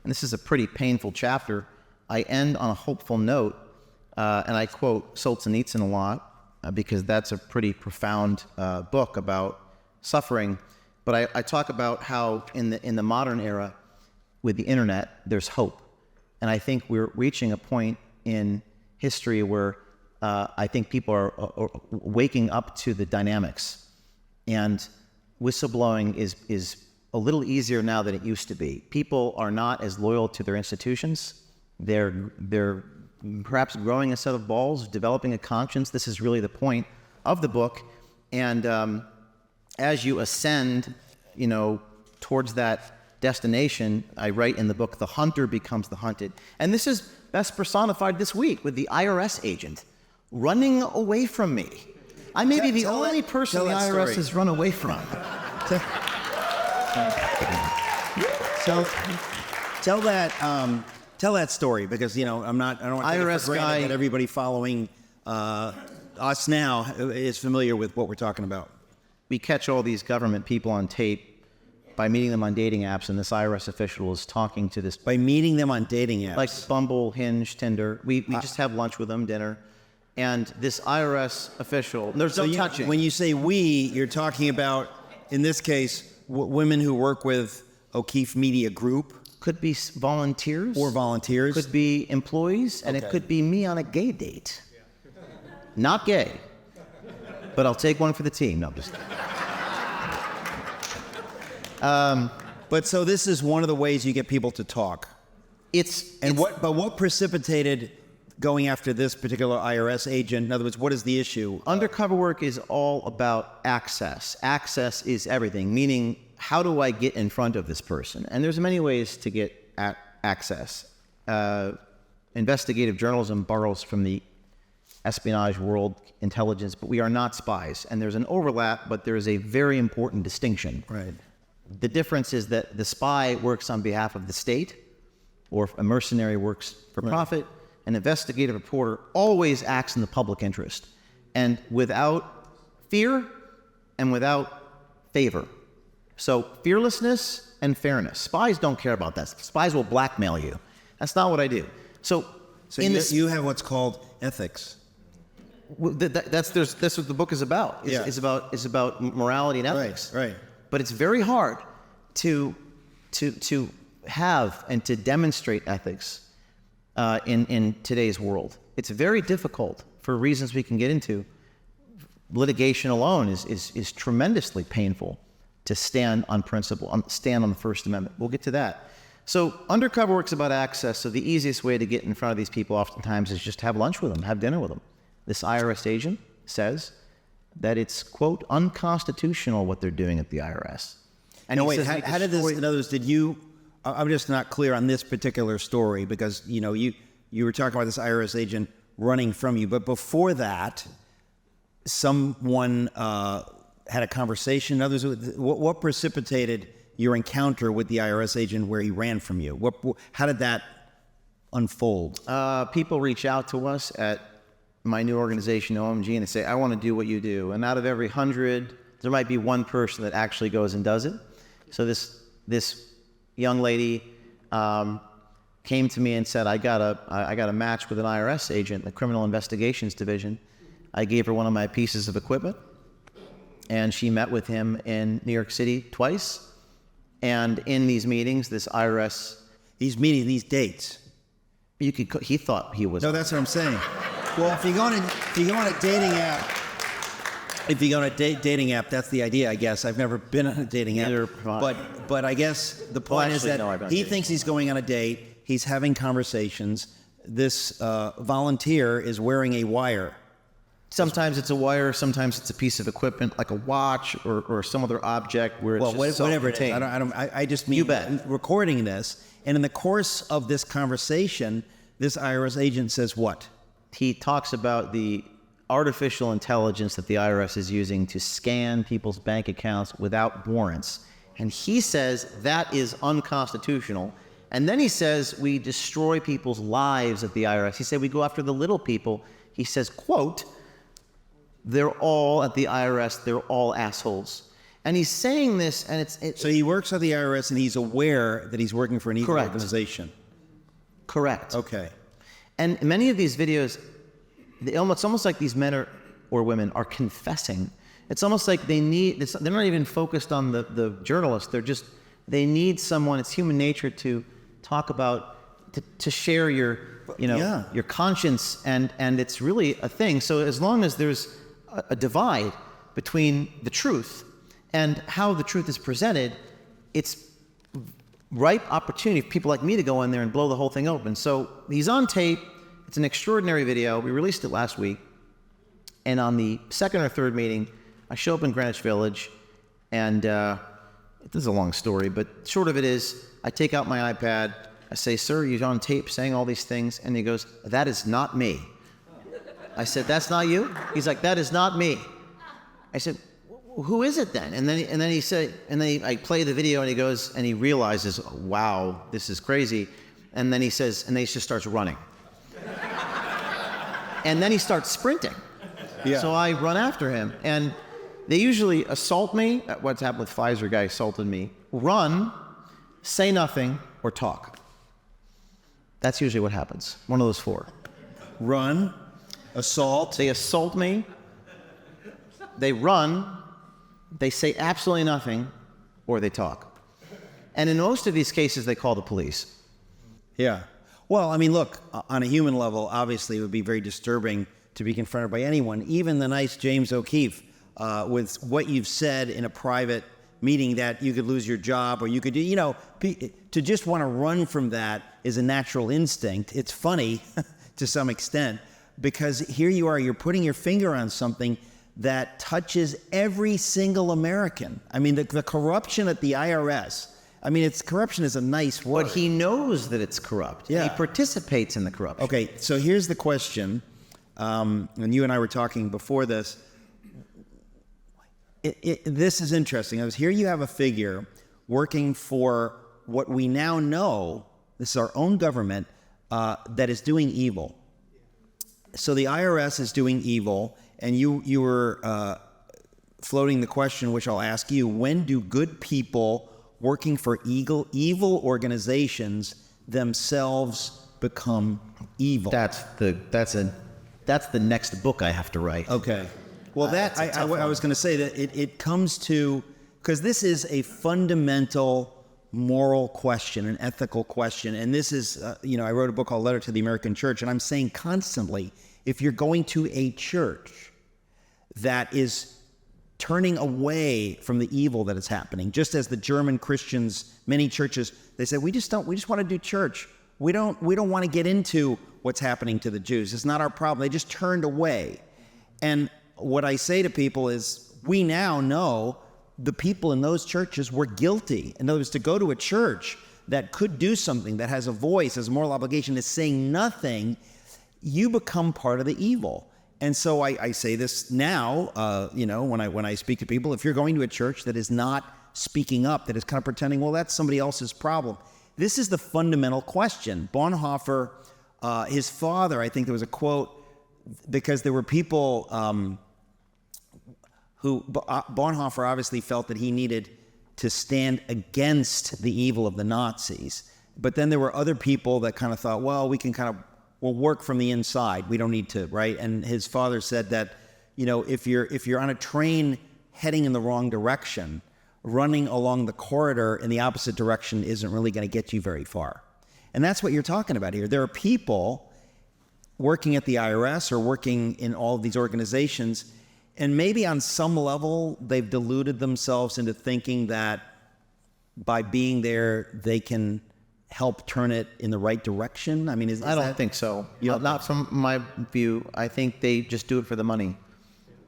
and this is a pretty painful chapter, I end on a hopeful note, and I quote Solzhenitsyn a lot because that's a pretty profound book about suffering. But I talk about how in the modern era with the internet, there's hope. And I think we're reaching a point in history where I think people are waking up to the dynamics. And whistleblowing is a little easier now than it used to be. People are not as loyal to their institutions. They're perhaps growing a set of balls, developing a conscience. This is really the point of the book. And as you ascend, towards that destination, I write in the book, the hunter becomes the hunted. And this is best personified this week with the IRS agent running away from me. I may be the only person the IRS has run away from. Tell that story, because I don't want to take it for granted that everybody following us now is familiar with what we're talking about. We catch all these government people on tape by meeting them on dating apps, and this IRS official is talking to this. By meeting them on dating apps, like Bumble, Hinge, Tinder. We just have lunch with them, dinner, and this IRS official. There's no touching. When you say we, you're talking about, in this case, women who work with O'Keefe Media Group. Could be volunteers. Or volunteers. Could be employees, and it could be me on a gay date. Not gay, but I'll take one for the team. No, I'm just But so this is one of the ways you get people to talk. What precipitated going after this particular IRS agent? In other words, what is the issue? Undercover work is all about access. Access is everything, meaning how do I get in front of this person? And there's many ways to get access. Investigative journalism borrows from the espionage world, intelligence, but we are not spies. And there's an overlap, but there is a very important distinction. Right. The difference is that the spy works on behalf of the state, or a mercenary works for profit. An investigative reporter always acts in the public interest, and without fear and without favor. So fearlessness and fairness. Spies don't care about that. Spies will blackmail you. That's not what I do. So you have what's called ethics. That's what the book is about. It's about morality and ethics. Right. But it's very hard to have and to demonstrate ethics in today's world. It's very difficult for reasons we can get into. Litigation alone is tremendously painful to stand on principle, stand on the First Amendment. We'll get to that. So undercover work's about access. So the easiest way to get in front of these people oftentimes is just have lunch with them, have dinner with them. This IRS agent says that it's, quote, unconstitutional what they're doing at the IRS. And how did this, in other words, I'm just not clear on this particular story because, you were talking about this IRS agent running from you. But before that, someone had a conversation. Others, what precipitated your encounter with the IRS agent where he ran from you? How did that unfold? People reach out to us at my new organization, OMG, and they say, I want to do what you do. And out of every 100, there might be one person that actually goes and does it. So this young lady came to me and said, I got a match with an IRS agent, the Criminal Investigations Division. I gave her one of my pieces of equipment, and she met with him in New York City twice. And in these meetings, this IRS... These dates. He thought he was... No, that's what I'm saying. Well, if you go on a dating app, that's the idea, I guess. I've never been on a dating app. But I guess the point is that he thinks he's going on a date. He's having conversations. This volunteer is wearing a wire. Sometimes it's a wire. Sometimes it's a piece of equipment, like a watch or some other object where it's just whatever it is. I just mean you bet. Recording this. And in the course of this conversation, this IRS agent says what? He talks about the artificial intelligence that the IRS is using to scan people's bank accounts without warrants. And he says that is unconstitutional. And then he says we destroy people's lives at the IRS. He said we go after the little people. He says, quote, they're all at the IRS, they're all assholes. And he's saying this, and it's so he works at the IRS, and he's aware that he's working for an evil organization. Correct. Okay. And many of these videos, it's almost like these men or women are confessing. It's almost like they're not even focused on the journalist. They need someone. It's human nature to talk about, to share your conscience, and it's really a thing. So as long as there's a divide between the truth and how the truth is presented, it's ripe opportunity for people like me to go in there and blow the whole thing open. So he's on tape. It's an extraordinary video. We released it last week. And on the second or third meeting, I show up in Greenwich Village, and this is a long story, but short of it is, I take out my iPad. I say, sir, you're on tape saying all these things. And he goes, that is not me. I said, that's not you? He's like, that is not me. I said, who is it then? And then he said, I play the video, and he goes, and he realizes, wow, this is crazy. And then he says, and then he just starts running. And then he starts sprinting. Yeah. So I run after him, and they usually assault me. What's happened with Pfizer guy assaulted me. Run, say nothing, or talk. That's usually what happens. One of those four. Run, assault. They assault me. They run. They say absolutely nothing, or they talk. And in most of these cases, they call the police. Yeah. Well, I mean, look, on a human level, obviously it would be very disturbing to be confronted by anyone, even the nice James O'Keefe, with what you've said in a private meaning that you could lose your job or you could, to just want to run from that is a natural instinct. It's funny to some extent, because here you are, you're putting your finger on something that touches every single American. I mean, the corruption at the IRS, corruption is a nice word. But he knows that it's corrupt. Yeah. He participates in the corruption. Okay, so here's the question, and you and I were talking before this. This is interesting. Here you have a figure working for what we now know, this is our own government, that is doing evil. So the IRS is doing evil, and you were floating the question, which I'll ask you: when do good people working for evil organizations themselves become evil? That's the next book I have to write. Okay. Well, I was going to say that it comes to, because this is a fundamental moral question, an ethical question, and this is, I wrote a book called Letter to the American Church, and I'm saying constantly, if you're going to a church that is turning away from the evil that is happening, just as the German Christians, many churches, they said, we just want to do church. We don't want to get into what's happening to the Jews. It's not our problem. They just turned away. And what I say to people is, we now know the people in those churches were guilty. In other words, to go to a church that could do something, that has a voice, has a moral obligation, is saying nothing, you become part of the evil. And so I say this now, when I speak to people, if you're going to a church that is not speaking up, that is kind of pretending, well, that's somebody else's problem. This is the fundamental question. Bonhoeffer, his father, I think there was a quote, because there were people who Bonhoeffer obviously felt that he needed to stand against the evil of the Nazis. But then there were other people that kind of thought, well, we'll work from the inside. We don't need to, right? And his father said that, if you're on a train heading in the wrong direction, running along the corridor in the opposite direction isn't really going to get you very far. And that's what you're talking about here. There are people working at the IRS or working in all of these organizations, and maybe on some level they've deluded themselves into thinking that by being there they can help turn it in the right direction. I don't think so. Not from my view. I think they just do it for the money.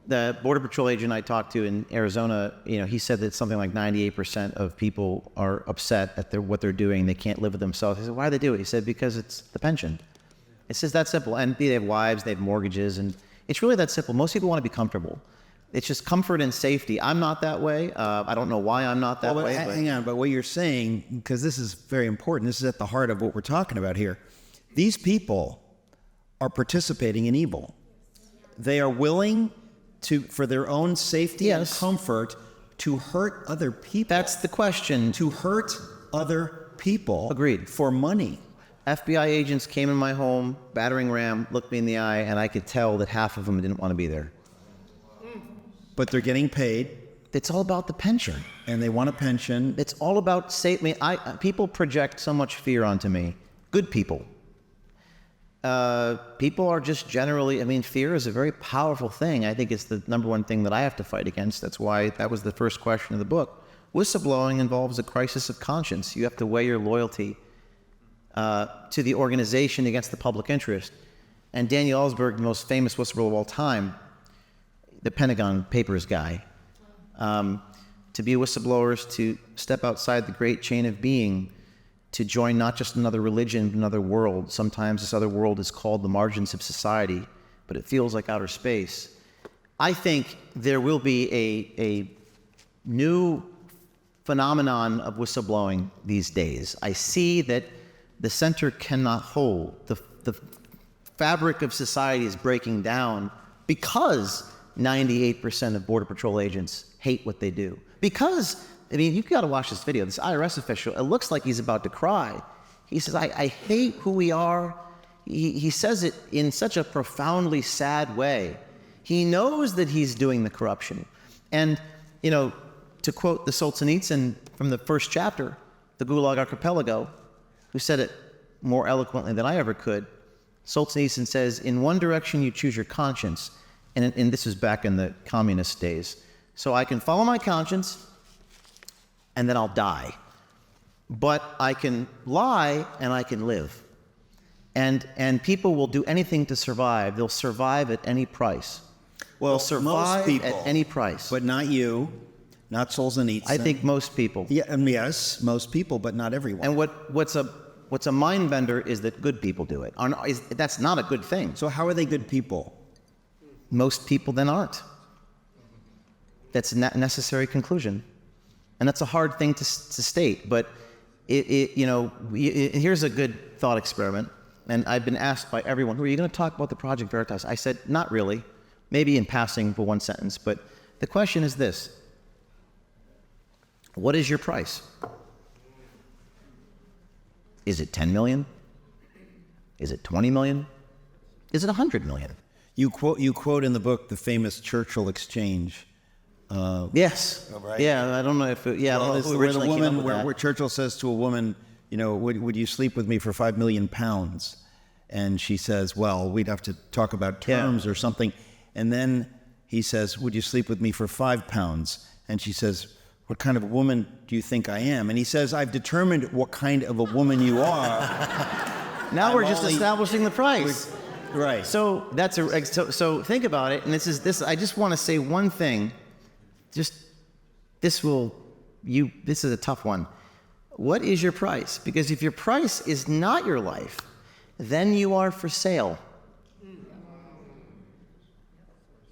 The Border Patrol agent I talked to in Arizona, he said that something like 98% of people are upset at what they're doing. They can't live with themselves. I said, why do they do it? He said, because it's the pension. It's just that simple. And they have wives, they have mortgages, and it's really that simple. Most people want to be comfortable. It's just comfort and safety. I'm not that way. I don't know why I'm not that way. Hang on, but what you're saying, because this is very important, this is at the heart of what we're talking about here. These people are participating in evil. They are willing to, for their own safety and comfort, to hurt other people. That's the question. To hurt other people. Agreed. For money. FBI agents came in my home, battering ram, looked me in the eye, and I could tell that half of them didn't want to be there. But they're getting paid. It's all about the pension. And they want a pension. It's all about people project so much fear onto me. Good people. People are just generally, fear is a very powerful thing. I think it's the number one thing that I have to fight against. That's why that was the first question of the book. Whistleblowing involves a crisis of conscience. You have to weigh your loyalty to the organization against the public interest. And Daniel Ellsberg, the most famous whistleblower of all time, the Pentagon Papers guy, to be a whistleblower is to step outside the great chain of being, to join not just another religion, but another world. Sometimes this other world is called the margins of society, but it feels like outer space. I think there will be a new phenomenon of whistleblowing these days. I see that the center cannot hold. The fabric of society is breaking down because 98% of Border Patrol agents hate what they do. Because, you've got to watch this video. This IRS official, it looks like he's about to cry. He says, I hate who we are. He says it in such a profoundly sad way. He knows that he's doing the corruption. And, to quote the Solzhenitsyn from the first chapter, the Gulag Archipelago, who said it more eloquently than I ever could, Solzhenitsyn says, in one direction you choose your conscience, and this was back in the communist days. So I can follow my conscience, and then I'll die. But I can lie and I can live. And people will do anything to survive. They'll survive at any price. Well, They'll survive most people, at any price. but not you, not Solzhenitsyn. I think most people. Yeah, yes, most people, but not everyone. And what's a mind bender is that good people do it. That's not a good thing. So how are they good people? Most people then aren't. That's a necessary conclusion. And that's a hard thing to state, but here's a good thought experiment. And I've been asked by everyone, "Who are you going to talk about the Project Veritas?" I said, not really, maybe in passing for one sentence, but the question is this: what is your price? Is it 10 million? Is it 20 million? Is it 100 million? You quote in the book the famous Churchill exchange. Yes. Oh, right. Yeah, I don't know if it, yeah, I don't know if it where the originally came up woman, with that. where Churchill says to a woman, would you sleep with me for £5 million? And she says, well, we'd have to talk about terms or something. And then he says, would you sleep with me for £5? And she says, what kind of a woman do you think I am? And he says, I've determined what kind of a woman you are. Now we're just establishing the price. Right. So so think about it, and this is I just want to say one thing. This is a tough one. What is your price? Because if your price is not your life, then you are for sale.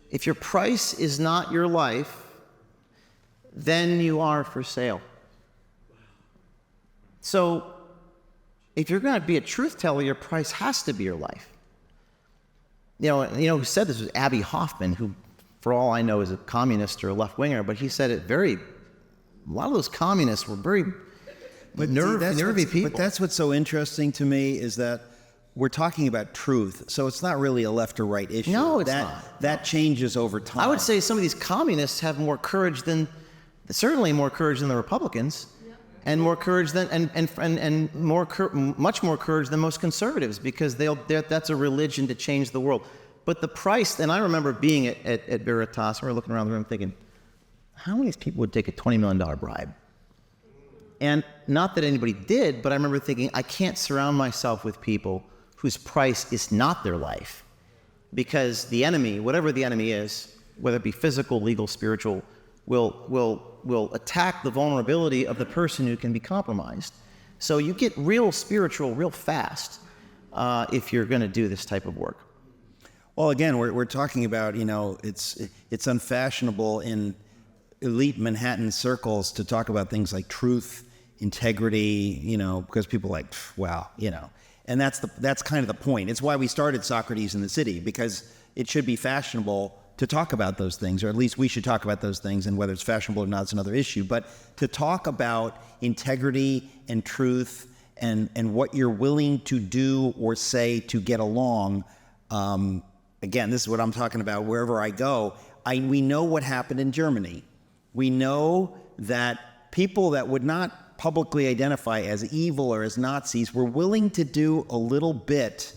If your price is not your life, then you are for sale. So if you're going to be a truth teller, your price has to be your life. You know who said this was Abby Hoffman, who, for all I know, is a communist or a left-winger, but he said it a lot of those communists were very nervy people. But that's what's so interesting to me is that we're talking about truth, so it's not really a left or right issue. No, it's not. That changes over time. I would say some of these communists have certainly more courage than the Republicans, and more courage than much more courage than most conservatives, because that's a religion to change the world. But the price, and I remember being at Veritas, we were looking around the room thinking, how many people would take a $20 million bribe? And not that anybody did, but I remember thinking, I can't surround myself with people whose price is not their life, because the enemy, whatever the enemy is, whether it be physical, legal, spiritual, will attack the vulnerability of the person who can be compromised. So you get real spiritual real fast if you're going to do this type of work. Well, again, we're talking about, it's unfashionable in elite Manhattan circles to talk about things like truth, integrity, because people are like, wow, and that's kind of the point. It's why we started Socrates in the City, because it should be fashionable to talk about those things, or at least we should talk about those things, and whether it's fashionable or not is another issue. But to talk about integrity and truth and what you're willing to do or say to get along, again, this is what I'm talking about wherever I go. We know what happened in Germany. We know that people that would not publicly identify as evil or as Nazis were willing to do a little bit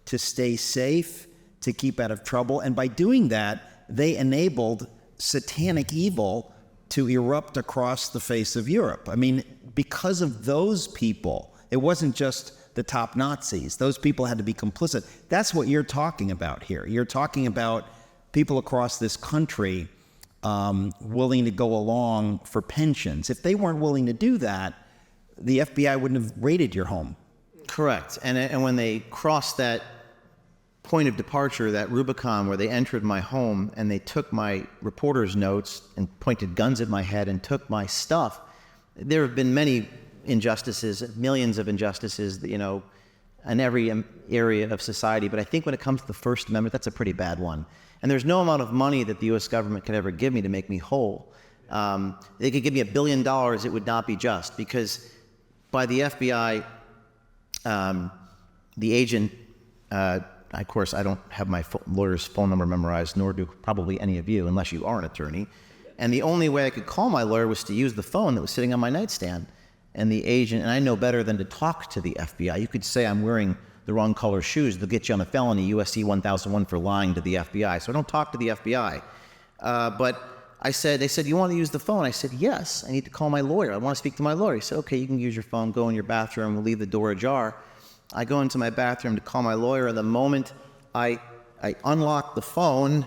to stay safe, to keep out of trouble. And by doing that, they enabled satanic evil to erupt across the face of Europe. I mean, because of those people, it wasn't just the top Nazis. Those people had to be complicit. That's what you're talking about here. You're talking about people across this country willing to go along for pensions. If they weren't willing to do that, the FBI wouldn't have raided your home. Correct. And when they crossed that point of departure, that Rubicon, where they entered my home and they took my reporter's notes and pointed guns at my head and took my stuff, there have been many injustices, millions of injustices, in every area of society. But I think when it comes to the First Amendment, that's a pretty bad one. And there's no amount of money that the U.S. government could ever give me to make me whole. They could give me $1 billion, it would not be just, because by the FBI, the agent, of course, I don't have my lawyer's phone number memorized, nor do probably any of you, unless you are an attorney. And the only way I could call my lawyer was to use the phone that was sitting on my nightstand. And the agent, and I know better than to talk to the FBI. You could say I'm wearing the wrong color shoes. They'll get you on a felony, USC 1001, for lying to the FBI. So I don't talk to the FBI. But they said, you want to use the phone? I said, yes, I need to call my lawyer. I want to speak to my lawyer. He said, okay, you can use your phone, go in your bathroom, we'll leave the door ajar. I go into my bathroom to call my lawyer, and the moment I unlock the phone,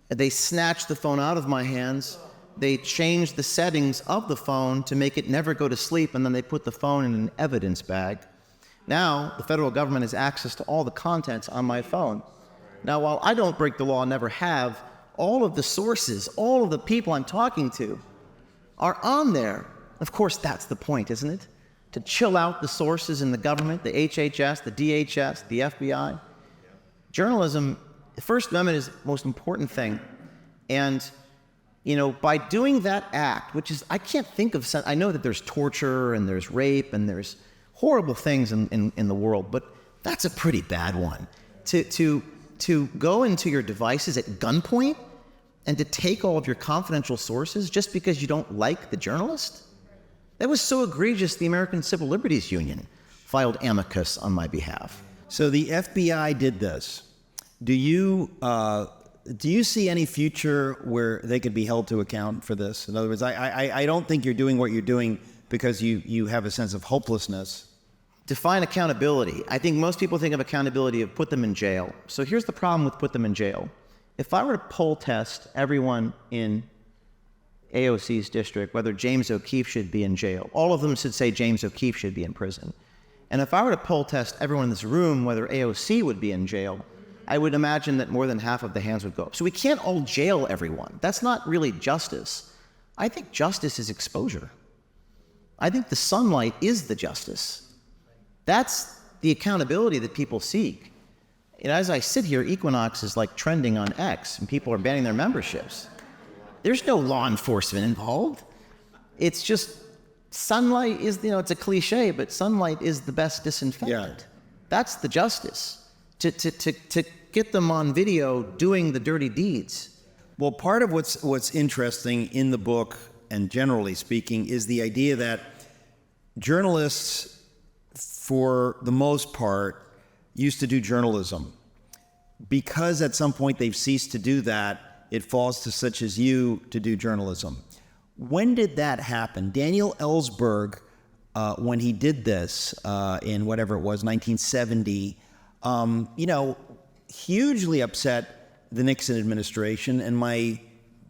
they snatched the phone out of my hands. They changed the settings of the phone to make it never go to sleep, and then they put the phone in an evidence bag. Now, the federal government has access to all the contents on my phone. Now, while I don't break the law, never have, all of the sources, all of the people I'm talking to are on there. Of course, that's the point, isn't it? To chill out the sources in the government, the HHS, the DHS, the FBI. Journalism, the First Amendment is the most important thing. And, by doing that act, which is, I can't think of, I know that there's torture and there's rape and there's horrible things in the world, but that's a pretty bad one. To go into your devices at gunpoint and to take all of your confidential sources just because you don't like the journalist? That was so egregious, the American Civil Liberties Union filed amicus on my behalf. So the FBI did this. Do you see any future where they could be held to account for this? In other words, I don't think you're doing what you're doing because you have a sense of hopelessness. Define accountability. I think most people think of accountability of put them in jail. So here's the problem with put them in jail. If I were to poll test everyone in AOC's district, whether James O'Keefe should be in jail, all of them should say James O'Keefe should be in prison. And if I were to poll test everyone in this room whether AOC would be in jail, I would imagine that more than half of the hands would go up. So we can't all jail everyone. That's not really justice. I think justice is exposure. I think the sunlight is the justice. That's the accountability that people seek. And as I sit here, Equinox is like trending on X, and people are banning their memberships. There's no law enforcement involved. It's just sunlight is, it's a cliche, but sunlight is the best disinfectant. Yeah. That's the justice. To get them on video doing the dirty deeds. Well, part of what's interesting in the book, and generally speaking, is the idea that journalists, for the most part, used to do journalism. Because at some point they've ceased to do that, it falls to such as you to do journalism. When did that happen? Daniel Ellsberg, when he did this in whatever it was, 1970, hugely upset the Nixon administration, and my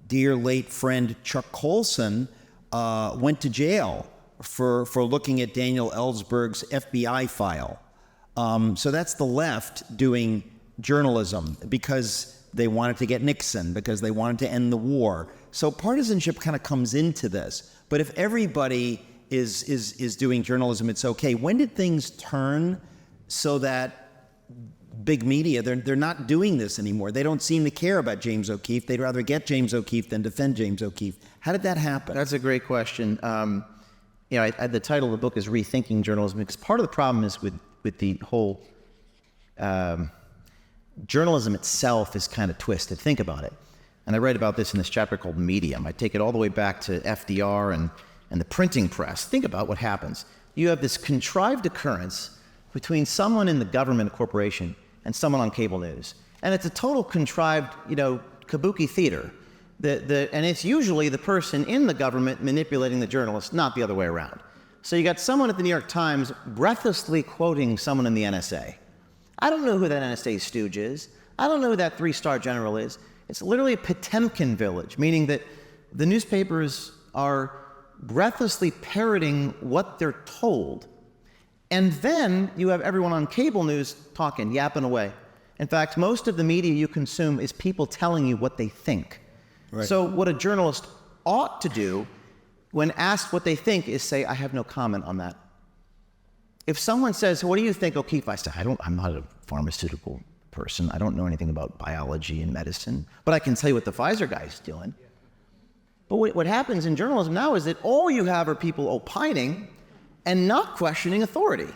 dear late friend Chuck Colson went to jail for looking at Daniel Ellsberg's FBI file. So that's the left doing journalism because they wanted to get Nixon, because they wanted to end the war. So partisanship kind of comes into this. But if everybody is doing journalism, it's okay. When did things turn so that big media, they're not doing this anymore? They don't seem to care about James O'Keefe. They'd rather get James O'Keefe than defend James O'Keefe. How did that happen? That's a great question. The title of the book is Rethinking Journalism, because part of the problem is with the whole journalism itself is kind of twisted. Think about it. And I write about this in this chapter called Medium. I take it all the way back to FDR and the printing press. Think about what happens. You have this contrived occurrence between someone in the government corporation and someone on cable news. And it's a total contrived, kabuki theater. And it's usually the person in the government manipulating the journalist, not the other way around. So you got someone at the New York Times breathlessly quoting someone in the NSA. I don't know who that NSA stooge is. I don't know who that 3-star general is. It's literally a Potemkin village, meaning that the newspapers are breathlessly parroting what they're told. And then you have everyone on cable news talking, yapping away. In fact, most of the media you consume is people telling you what they think. Right. So what a journalist ought to do when asked what they think is say, I have no comment on that. If someone says, what do you think, O'Keefe? I say, I'm not a pharmaceutical person. I don't know anything about biology and medicine, but I can tell you what the Pfizer guy's doing. But what happens in journalism now is that all you have are people opining and not questioning authority,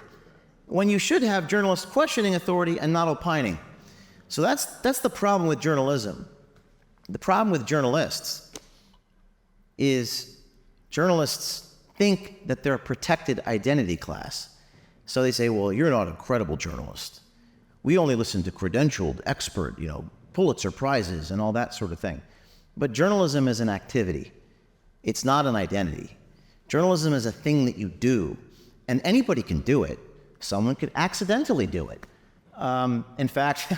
when you should have journalists questioning authority and not opining. So that's the problem with journalism. The problem with journalists is journalists think that they're a protected identity class. So they say, well, you're not a credible journalist. We only listen to credentialed, expert, Pulitzer Prizes and all that sort of thing. But journalism is an activity. It's not an identity. Journalism is a thing that you do, and anybody can do it. Someone could accidentally do it. In fact,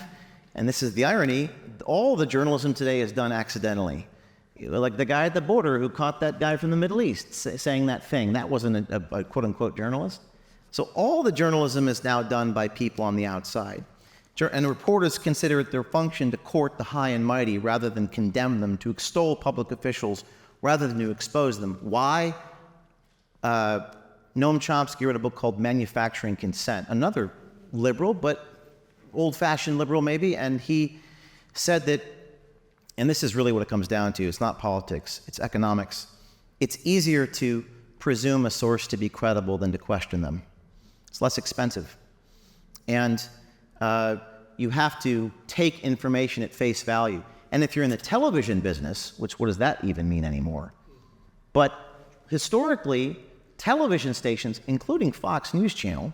and this is the irony, all the journalism today is done accidentally. Like the guy at the border who caught that guy from the Middle East saying that thing. That wasn't a quote-unquote journalist. So all the journalism is now done by people on the outside. And reporters consider it their function to court the high and mighty rather than condemn them, to extol public officials rather than to expose them. Why? Noam Chomsky wrote a book called Manufacturing Consent, another liberal, but old-fashioned liberal maybe, and he said that, and this is really what it comes down to, it's not politics, it's economics. It's easier to presume a source to be credible than to question them. It's less expensive. And you have to take information at face value. And if you're in the television business, which what does that even mean anymore? But historically, television stations, including Fox News Channel,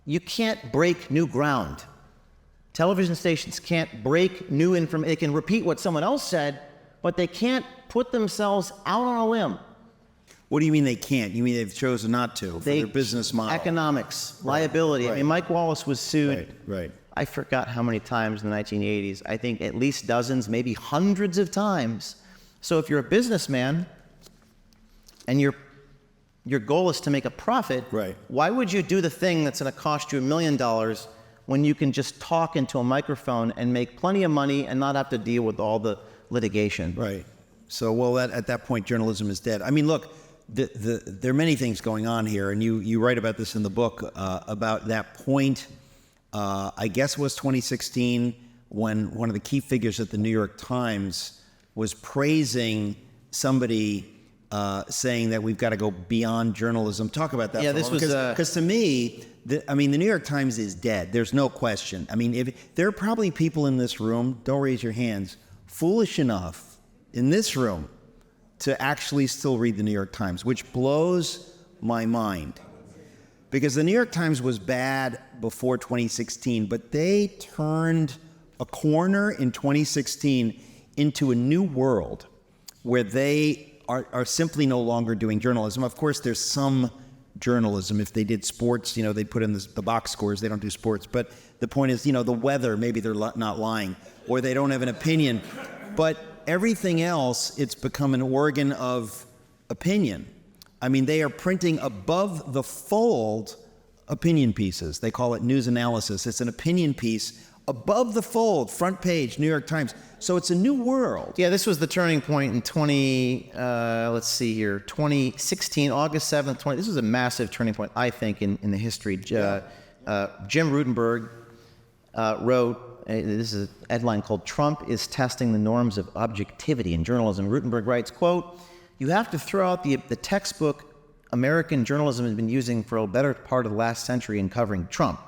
you can't break new ground. Television stations can't break new information. They can repeat what someone else said, but they can't put themselves out on a limb. What do you mean they can't? You mean they've chosen not to for their business model? Economics, liability. Right. I mean, Mike Wallace was sued. Right. I forgot how many times in the 1980s. I think at least dozens, maybe hundreds of times. So if you're a businessman and your goal is to make a profit, right, why would you do the thing that's going to cost you $1 million when you can just talk into a microphone and make plenty of money and not have to deal with all the litigation? Right. So, well, at that point, journalism is dead. I mean, look, there are many things going on here, and you write about this in the book, about that point, I guess it was 2016, when one of the key figures at the New York Times was praising somebody saying that we've got to go beyond journalism. Talk about that. Yeah, this was because to me, the New York Times is dead. There's no question. I mean, if there are probably people in this room, don't raise your hands, foolish enough in this room to actually still read the New York Times, which blows my mind. Because the New York Times was bad before 2016, but they turned a corner in 2016 into a new world where they are simply no longer doing journalism. Of course, there's some journalism. If they did sports, they'd put in the box scores. They don't do sports. But the point is, the weather, maybe they're not lying, or they don't have an opinion. But everything else, it's become an organ of opinion. I mean, they are printing above the fold opinion pieces. They call it news analysis. It's an opinion piece above the fold, front page, New York Times. So it's a new world. Yeah, this was the turning point in 2016, August 7th, this was a massive turning point, I think, in the history. Jim Rutenberg wrote, this is a headline called "Trump is Testing the Norms of Objectivity in Journalism." Rutenberg writes, quote, "You have to throw out the textbook American journalism has been using for a better part of the last century in covering Trump."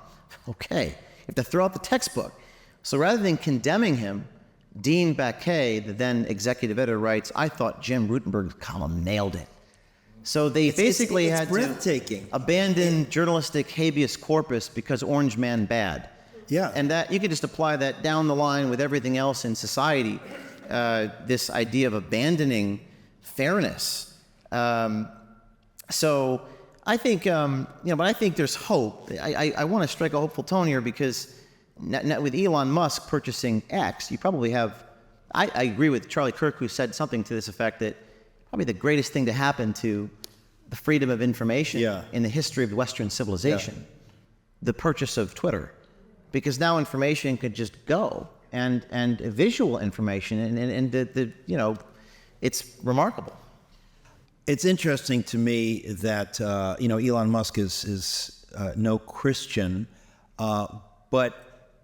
Okay, you have to throw out the textbook. So rather than condemning him, Dean Baquet, the then executive editor, writes, "I thought Jim Rutenberg's column nailed it." So they basically had to abandon journalistic habeas corpus because Orange Man bad. Yeah. And that you could just apply that down the line with everything else in society, this idea of abandoning fairness. So I think, but I think there's hope. I want to strike a hopeful tone here because with Elon Musk purchasing X, you probably have, I agree with Charlie Kirk, who said something to this effect, that probably the greatest thing to happen to the freedom of information in the history of Western civilization, the purchase of Twitter. Because now information could just go, and visual information, and it's remarkable. It's interesting to me that Elon Musk is no Christian, but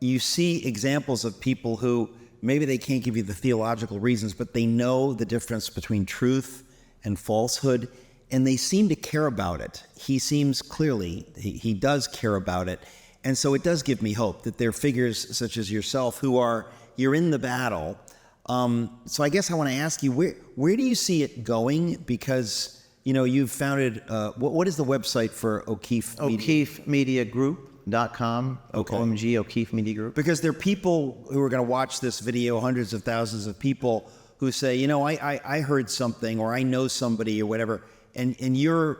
you see examples of people who maybe they can't give you the theological reasons, but they know the difference between truth and falsehood, and they seem to care about it. He seems clearly, he does care about it. And so it does give me hope that there are figures such as yourself you're in the battle. So I guess I want to ask you, where do you see it going? Because, you've founded, what is the website for O'Keefe Media? O'Keefe Media Group. OMG, OMG, O'Keefe Media Group. Because there are people who are going to watch this video, hundreds of thousands of people who say, you know, I heard something, or I know somebody, or whatever, and you're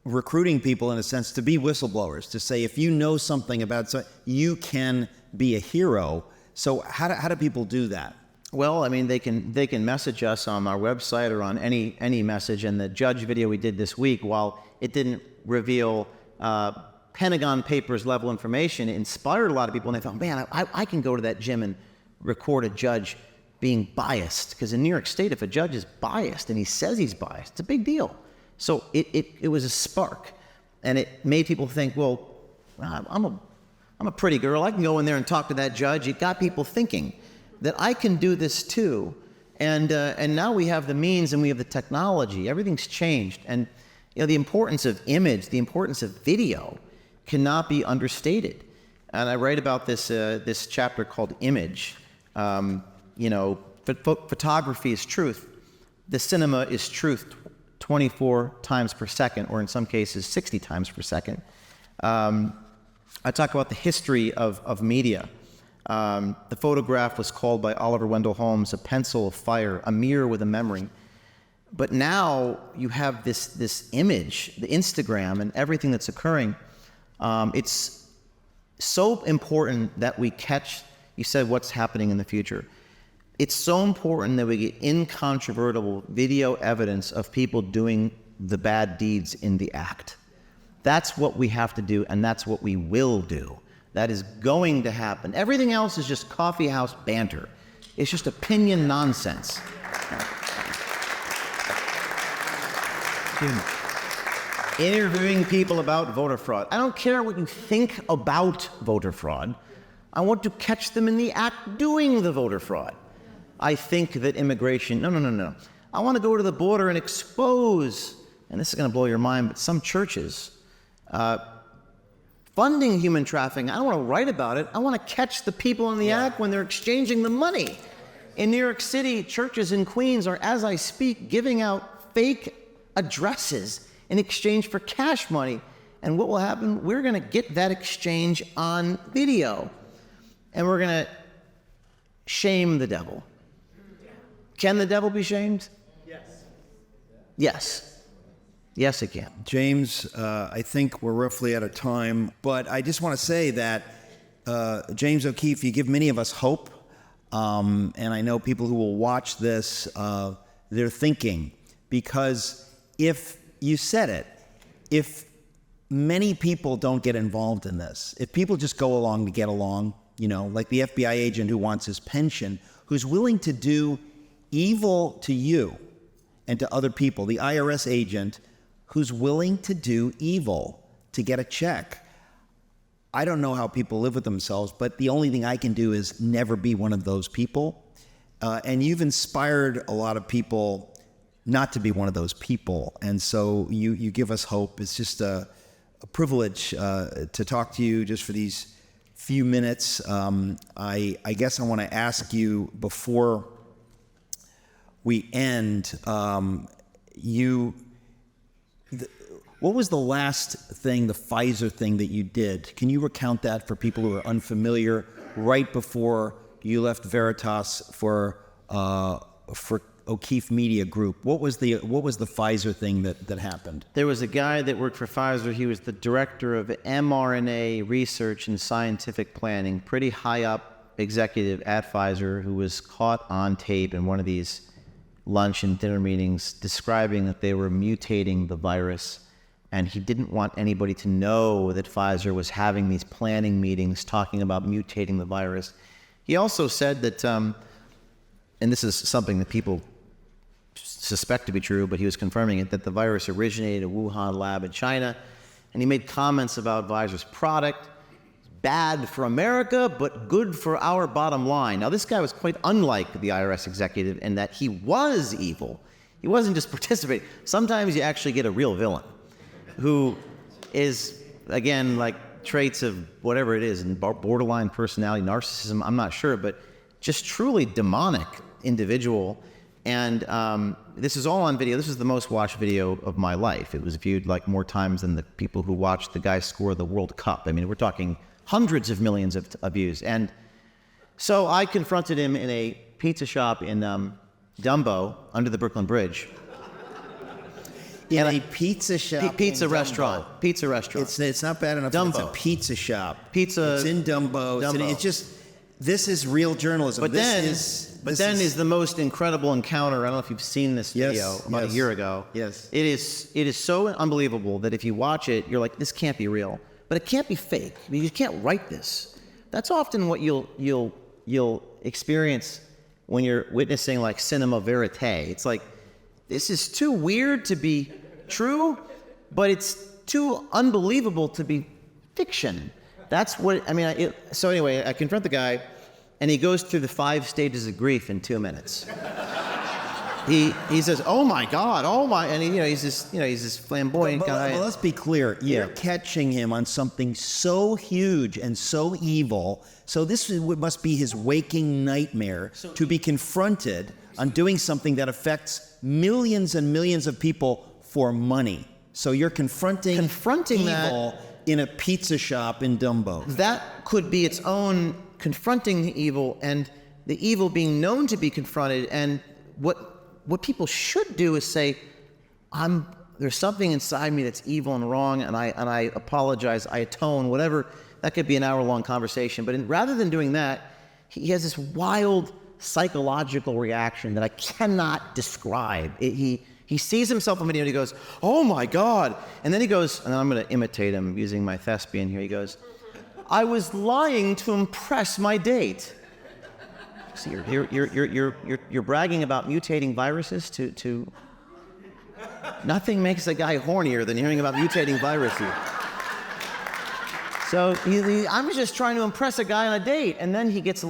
recruiting people in a sense to be whistleblowers, to say if you know something about something, you can be a hero. So how do people do that? Well, I mean, they can message us on our website or on any message. And the judge video we did this week, while it didn't reveal Pentagon Papers level information, it inspired a lot of people, and they thought, man, I can go to that gym and record a judge being biased. Because in New York State, if a judge is biased and he says he's biased, it's a big deal. So it was a spark, and it made people think, well, I'm a pretty girl. I can go in there and talk to that judge. It got people thinking that I can do this too. And now we have the means and we have the technology. Everything's changed. And you know, the importance of image, the importance of video cannot be understated. And I write about this this chapter called Image. You know, photography is truth. The cinema is truth 24 times per second, or in some cases 60 times per second. I talk about the history of media. The photograph was called by Oliver Wendell Holmes a pencil of fire, a mirror with a memory. But now you have this image, the Instagram, and everything that's occurring. It's so important that we catch, you said, what's happening in the future. It's so important that we get incontrovertible video evidence of people doing the bad deeds in the act. That's what we have to do, and that's what we will do. That is going to happen. Everything else is just coffeehouse banter. It's just opinion nonsense. Interviewing people about voter fraud. I don't care what you think about voter fraud. I want to catch them in the act doing the voter fraud. I think that immigration, no. I want to go to the border and expose, and this is going to blow your mind, but some churches funding human trafficking. I don't want to write about it. I want to catch the people in the act when they're exchanging the money. In New York City, churches in Queens are, as I speak, giving out fake addresses in exchange for cash money. And what will happen? We're going to get that exchange on video. And we're going to shame the devil. Can the devil be shamed? Yes. Yes. Yes, it can. James, I think we're roughly out of time, but I just want to say that James O'Keefe, you give many of us hope, and I know people who will watch this, they're thinking, because if you said it, if many people don't get involved in this, if people just go along to get along, you know, like the FBI agent who wants his pension, who's willing to do evil to you and to other people, the IRS agent who's willing to do evil to get a check. I don't know how people live with themselves, but the only thing I can do is never be one of those people. And you've inspired a lot of people not to be one of those people. And so you give us hope. It's just a privilege to talk to you just for these few minutes. I guess I want to ask you before we end, what was the last thing, the Pfizer thing that you did? Can you recount that for people who are unfamiliar? Right before you left Veritas for O'Keefe Media Group, what was the Pfizer thing that happened? There was a guy that worked for Pfizer. He was the director of mRNA research and scientific planning, pretty high up executive at Pfizer, who was caught on tape in one of these lunch and dinner meetings describing that they were mutating the virus, and he didn't want anybody to know that Pfizer was having these planning meetings talking about mutating the virus. He also said that, and this is something that people suspect to be true, but he was confirming it, that the virus originated in a Wuhan lab in China, and he made comments about Pfizer's product. Bad for America, but good for our bottom line. Now, this guy was quite unlike the IRS executive in that he was evil. He wasn't just participating. Sometimes you actually get a real villain who is, again, like traits of whatever it is, and borderline personality, narcissism, I'm not sure, but just truly demonic individual. And this is all on video. This is the most watched video of my life. It was viewed like more times than the people who watched the guy score the World Cup. I mean, we're talking hundreds of millions of views. And so I confronted him in a pizza shop in Dumbo under the Brooklyn Bridge. In a pizza shop. Pizza restaurant. Pizza restaurant. It's not bad enough. Dumbo. It's a pizza shop. Pizza. It's in Dumbo. Dumbo. It's just, this is real journalism. But then is the most incredible encounter. I don't know if you've seen this video about a year ago. Yes. It is so unbelievable that if you watch it, you're like, this can't be real. But it can't be fake. I mean, you can't write this. That's often what you'll experience when you're witnessing like cinema verite. It's like, this is too weird to be true, but it's too unbelievable to be fiction. That's what, I mean, so anyway, I confront the guy, and he goes through the 5 stages of grief in 2 minutes. He says, "Oh my God, oh my," and he's this flamboyant guy. Well, let's be clear. You're catching him on something so huge and so evil. So this must be his waking nightmare, to be confronted on doing something that affects millions and millions of people for money. So you're confronting evil in a pizza shop in Dumbo. That could be its own confronting the evil, and the evil being known to be confronted. And what people should do is say, there's something inside me that's evil and wrong, and I apologize, I atone, whatever. That could be an hour-long conversation. But rather than doing that, he has this wild psychological reaction that I cannot describe. He sees himself on video and he goes, "Oh my God." And then he goes, and I'm going to imitate him using my thespian here. He goes, "I was lying to impress my date." So you're bragging about mutating viruses to nothing makes a guy hornier than hearing about mutating viruses. So I'm just trying to impress a guy on a date, and then he takes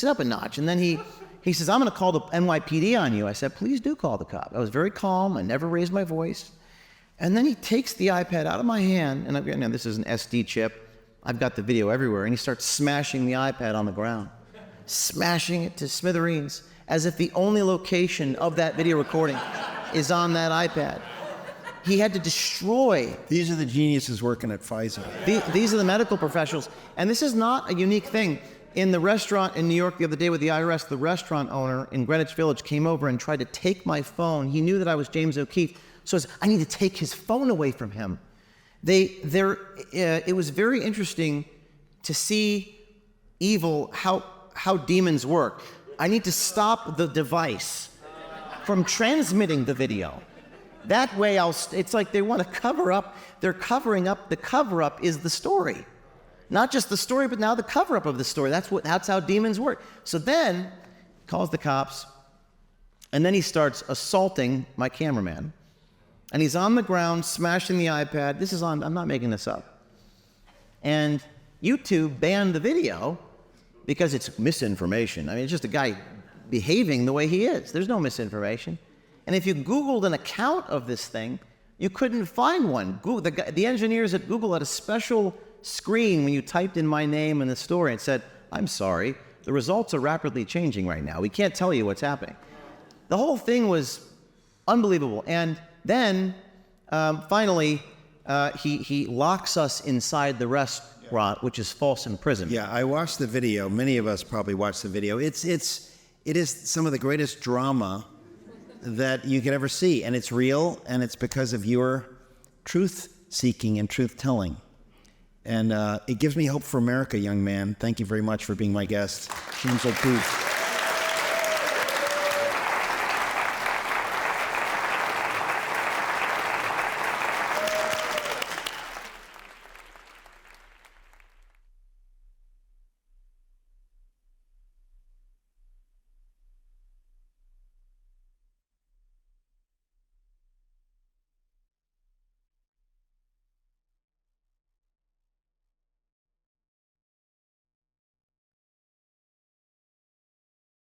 it up a notch, and then he says, "I'm going to call the NYPD on you." I said, "Please do call the cop." I was very calm. I never raised my voice. And then he takes the iPad out of my hand, and now this is an SD chip. I've got the video everywhere, and he starts smashing the iPad on the ground, smashing it to smithereens, as if the only location of that video recording is on that iPad. He had to destroy. These are the geniuses working at Pfizer. These are the medical professionals. And this is not a unique thing. In the restaurant in New York the other day with the IRS, the restaurant owner in Greenwich Village came over and tried to take my phone. He knew that I was James O'Keefe, so I need to take his phone away from him. It was very interesting to see evil, how demons work. I need to stop the device from transmitting the video. That way it's like they want to cover up, they're covering up, the cover-up is the story. Not just the story, but now the cover-up of the story. That's how demons work. So then, calls the cops, and then he starts assaulting my cameraman. And he's on the ground, smashing the iPad. This is on, I'm not making this up. And YouTube banned the video because it's misinformation. I mean, it's just a guy behaving the way he is. There's no misinformation. And if you Googled an account of this thing, you couldn't find one. The engineers at Google had a special screen when you typed in my name in the story and said, "I'm sorry, the results are rapidly changing right now. We can't tell you what's happening." The whole thing was unbelievable. And then, finally, he locks us inside the restaurant, which is false imprisonment. Yeah, I watched the video. Many of us probably watched the video. It is some of the greatest drama that you could ever see, and it's real, and it's because of your truth-seeking and truth-telling. And it gives me hope for America, young man. Thank you very much for being my guest. James O'Keefe.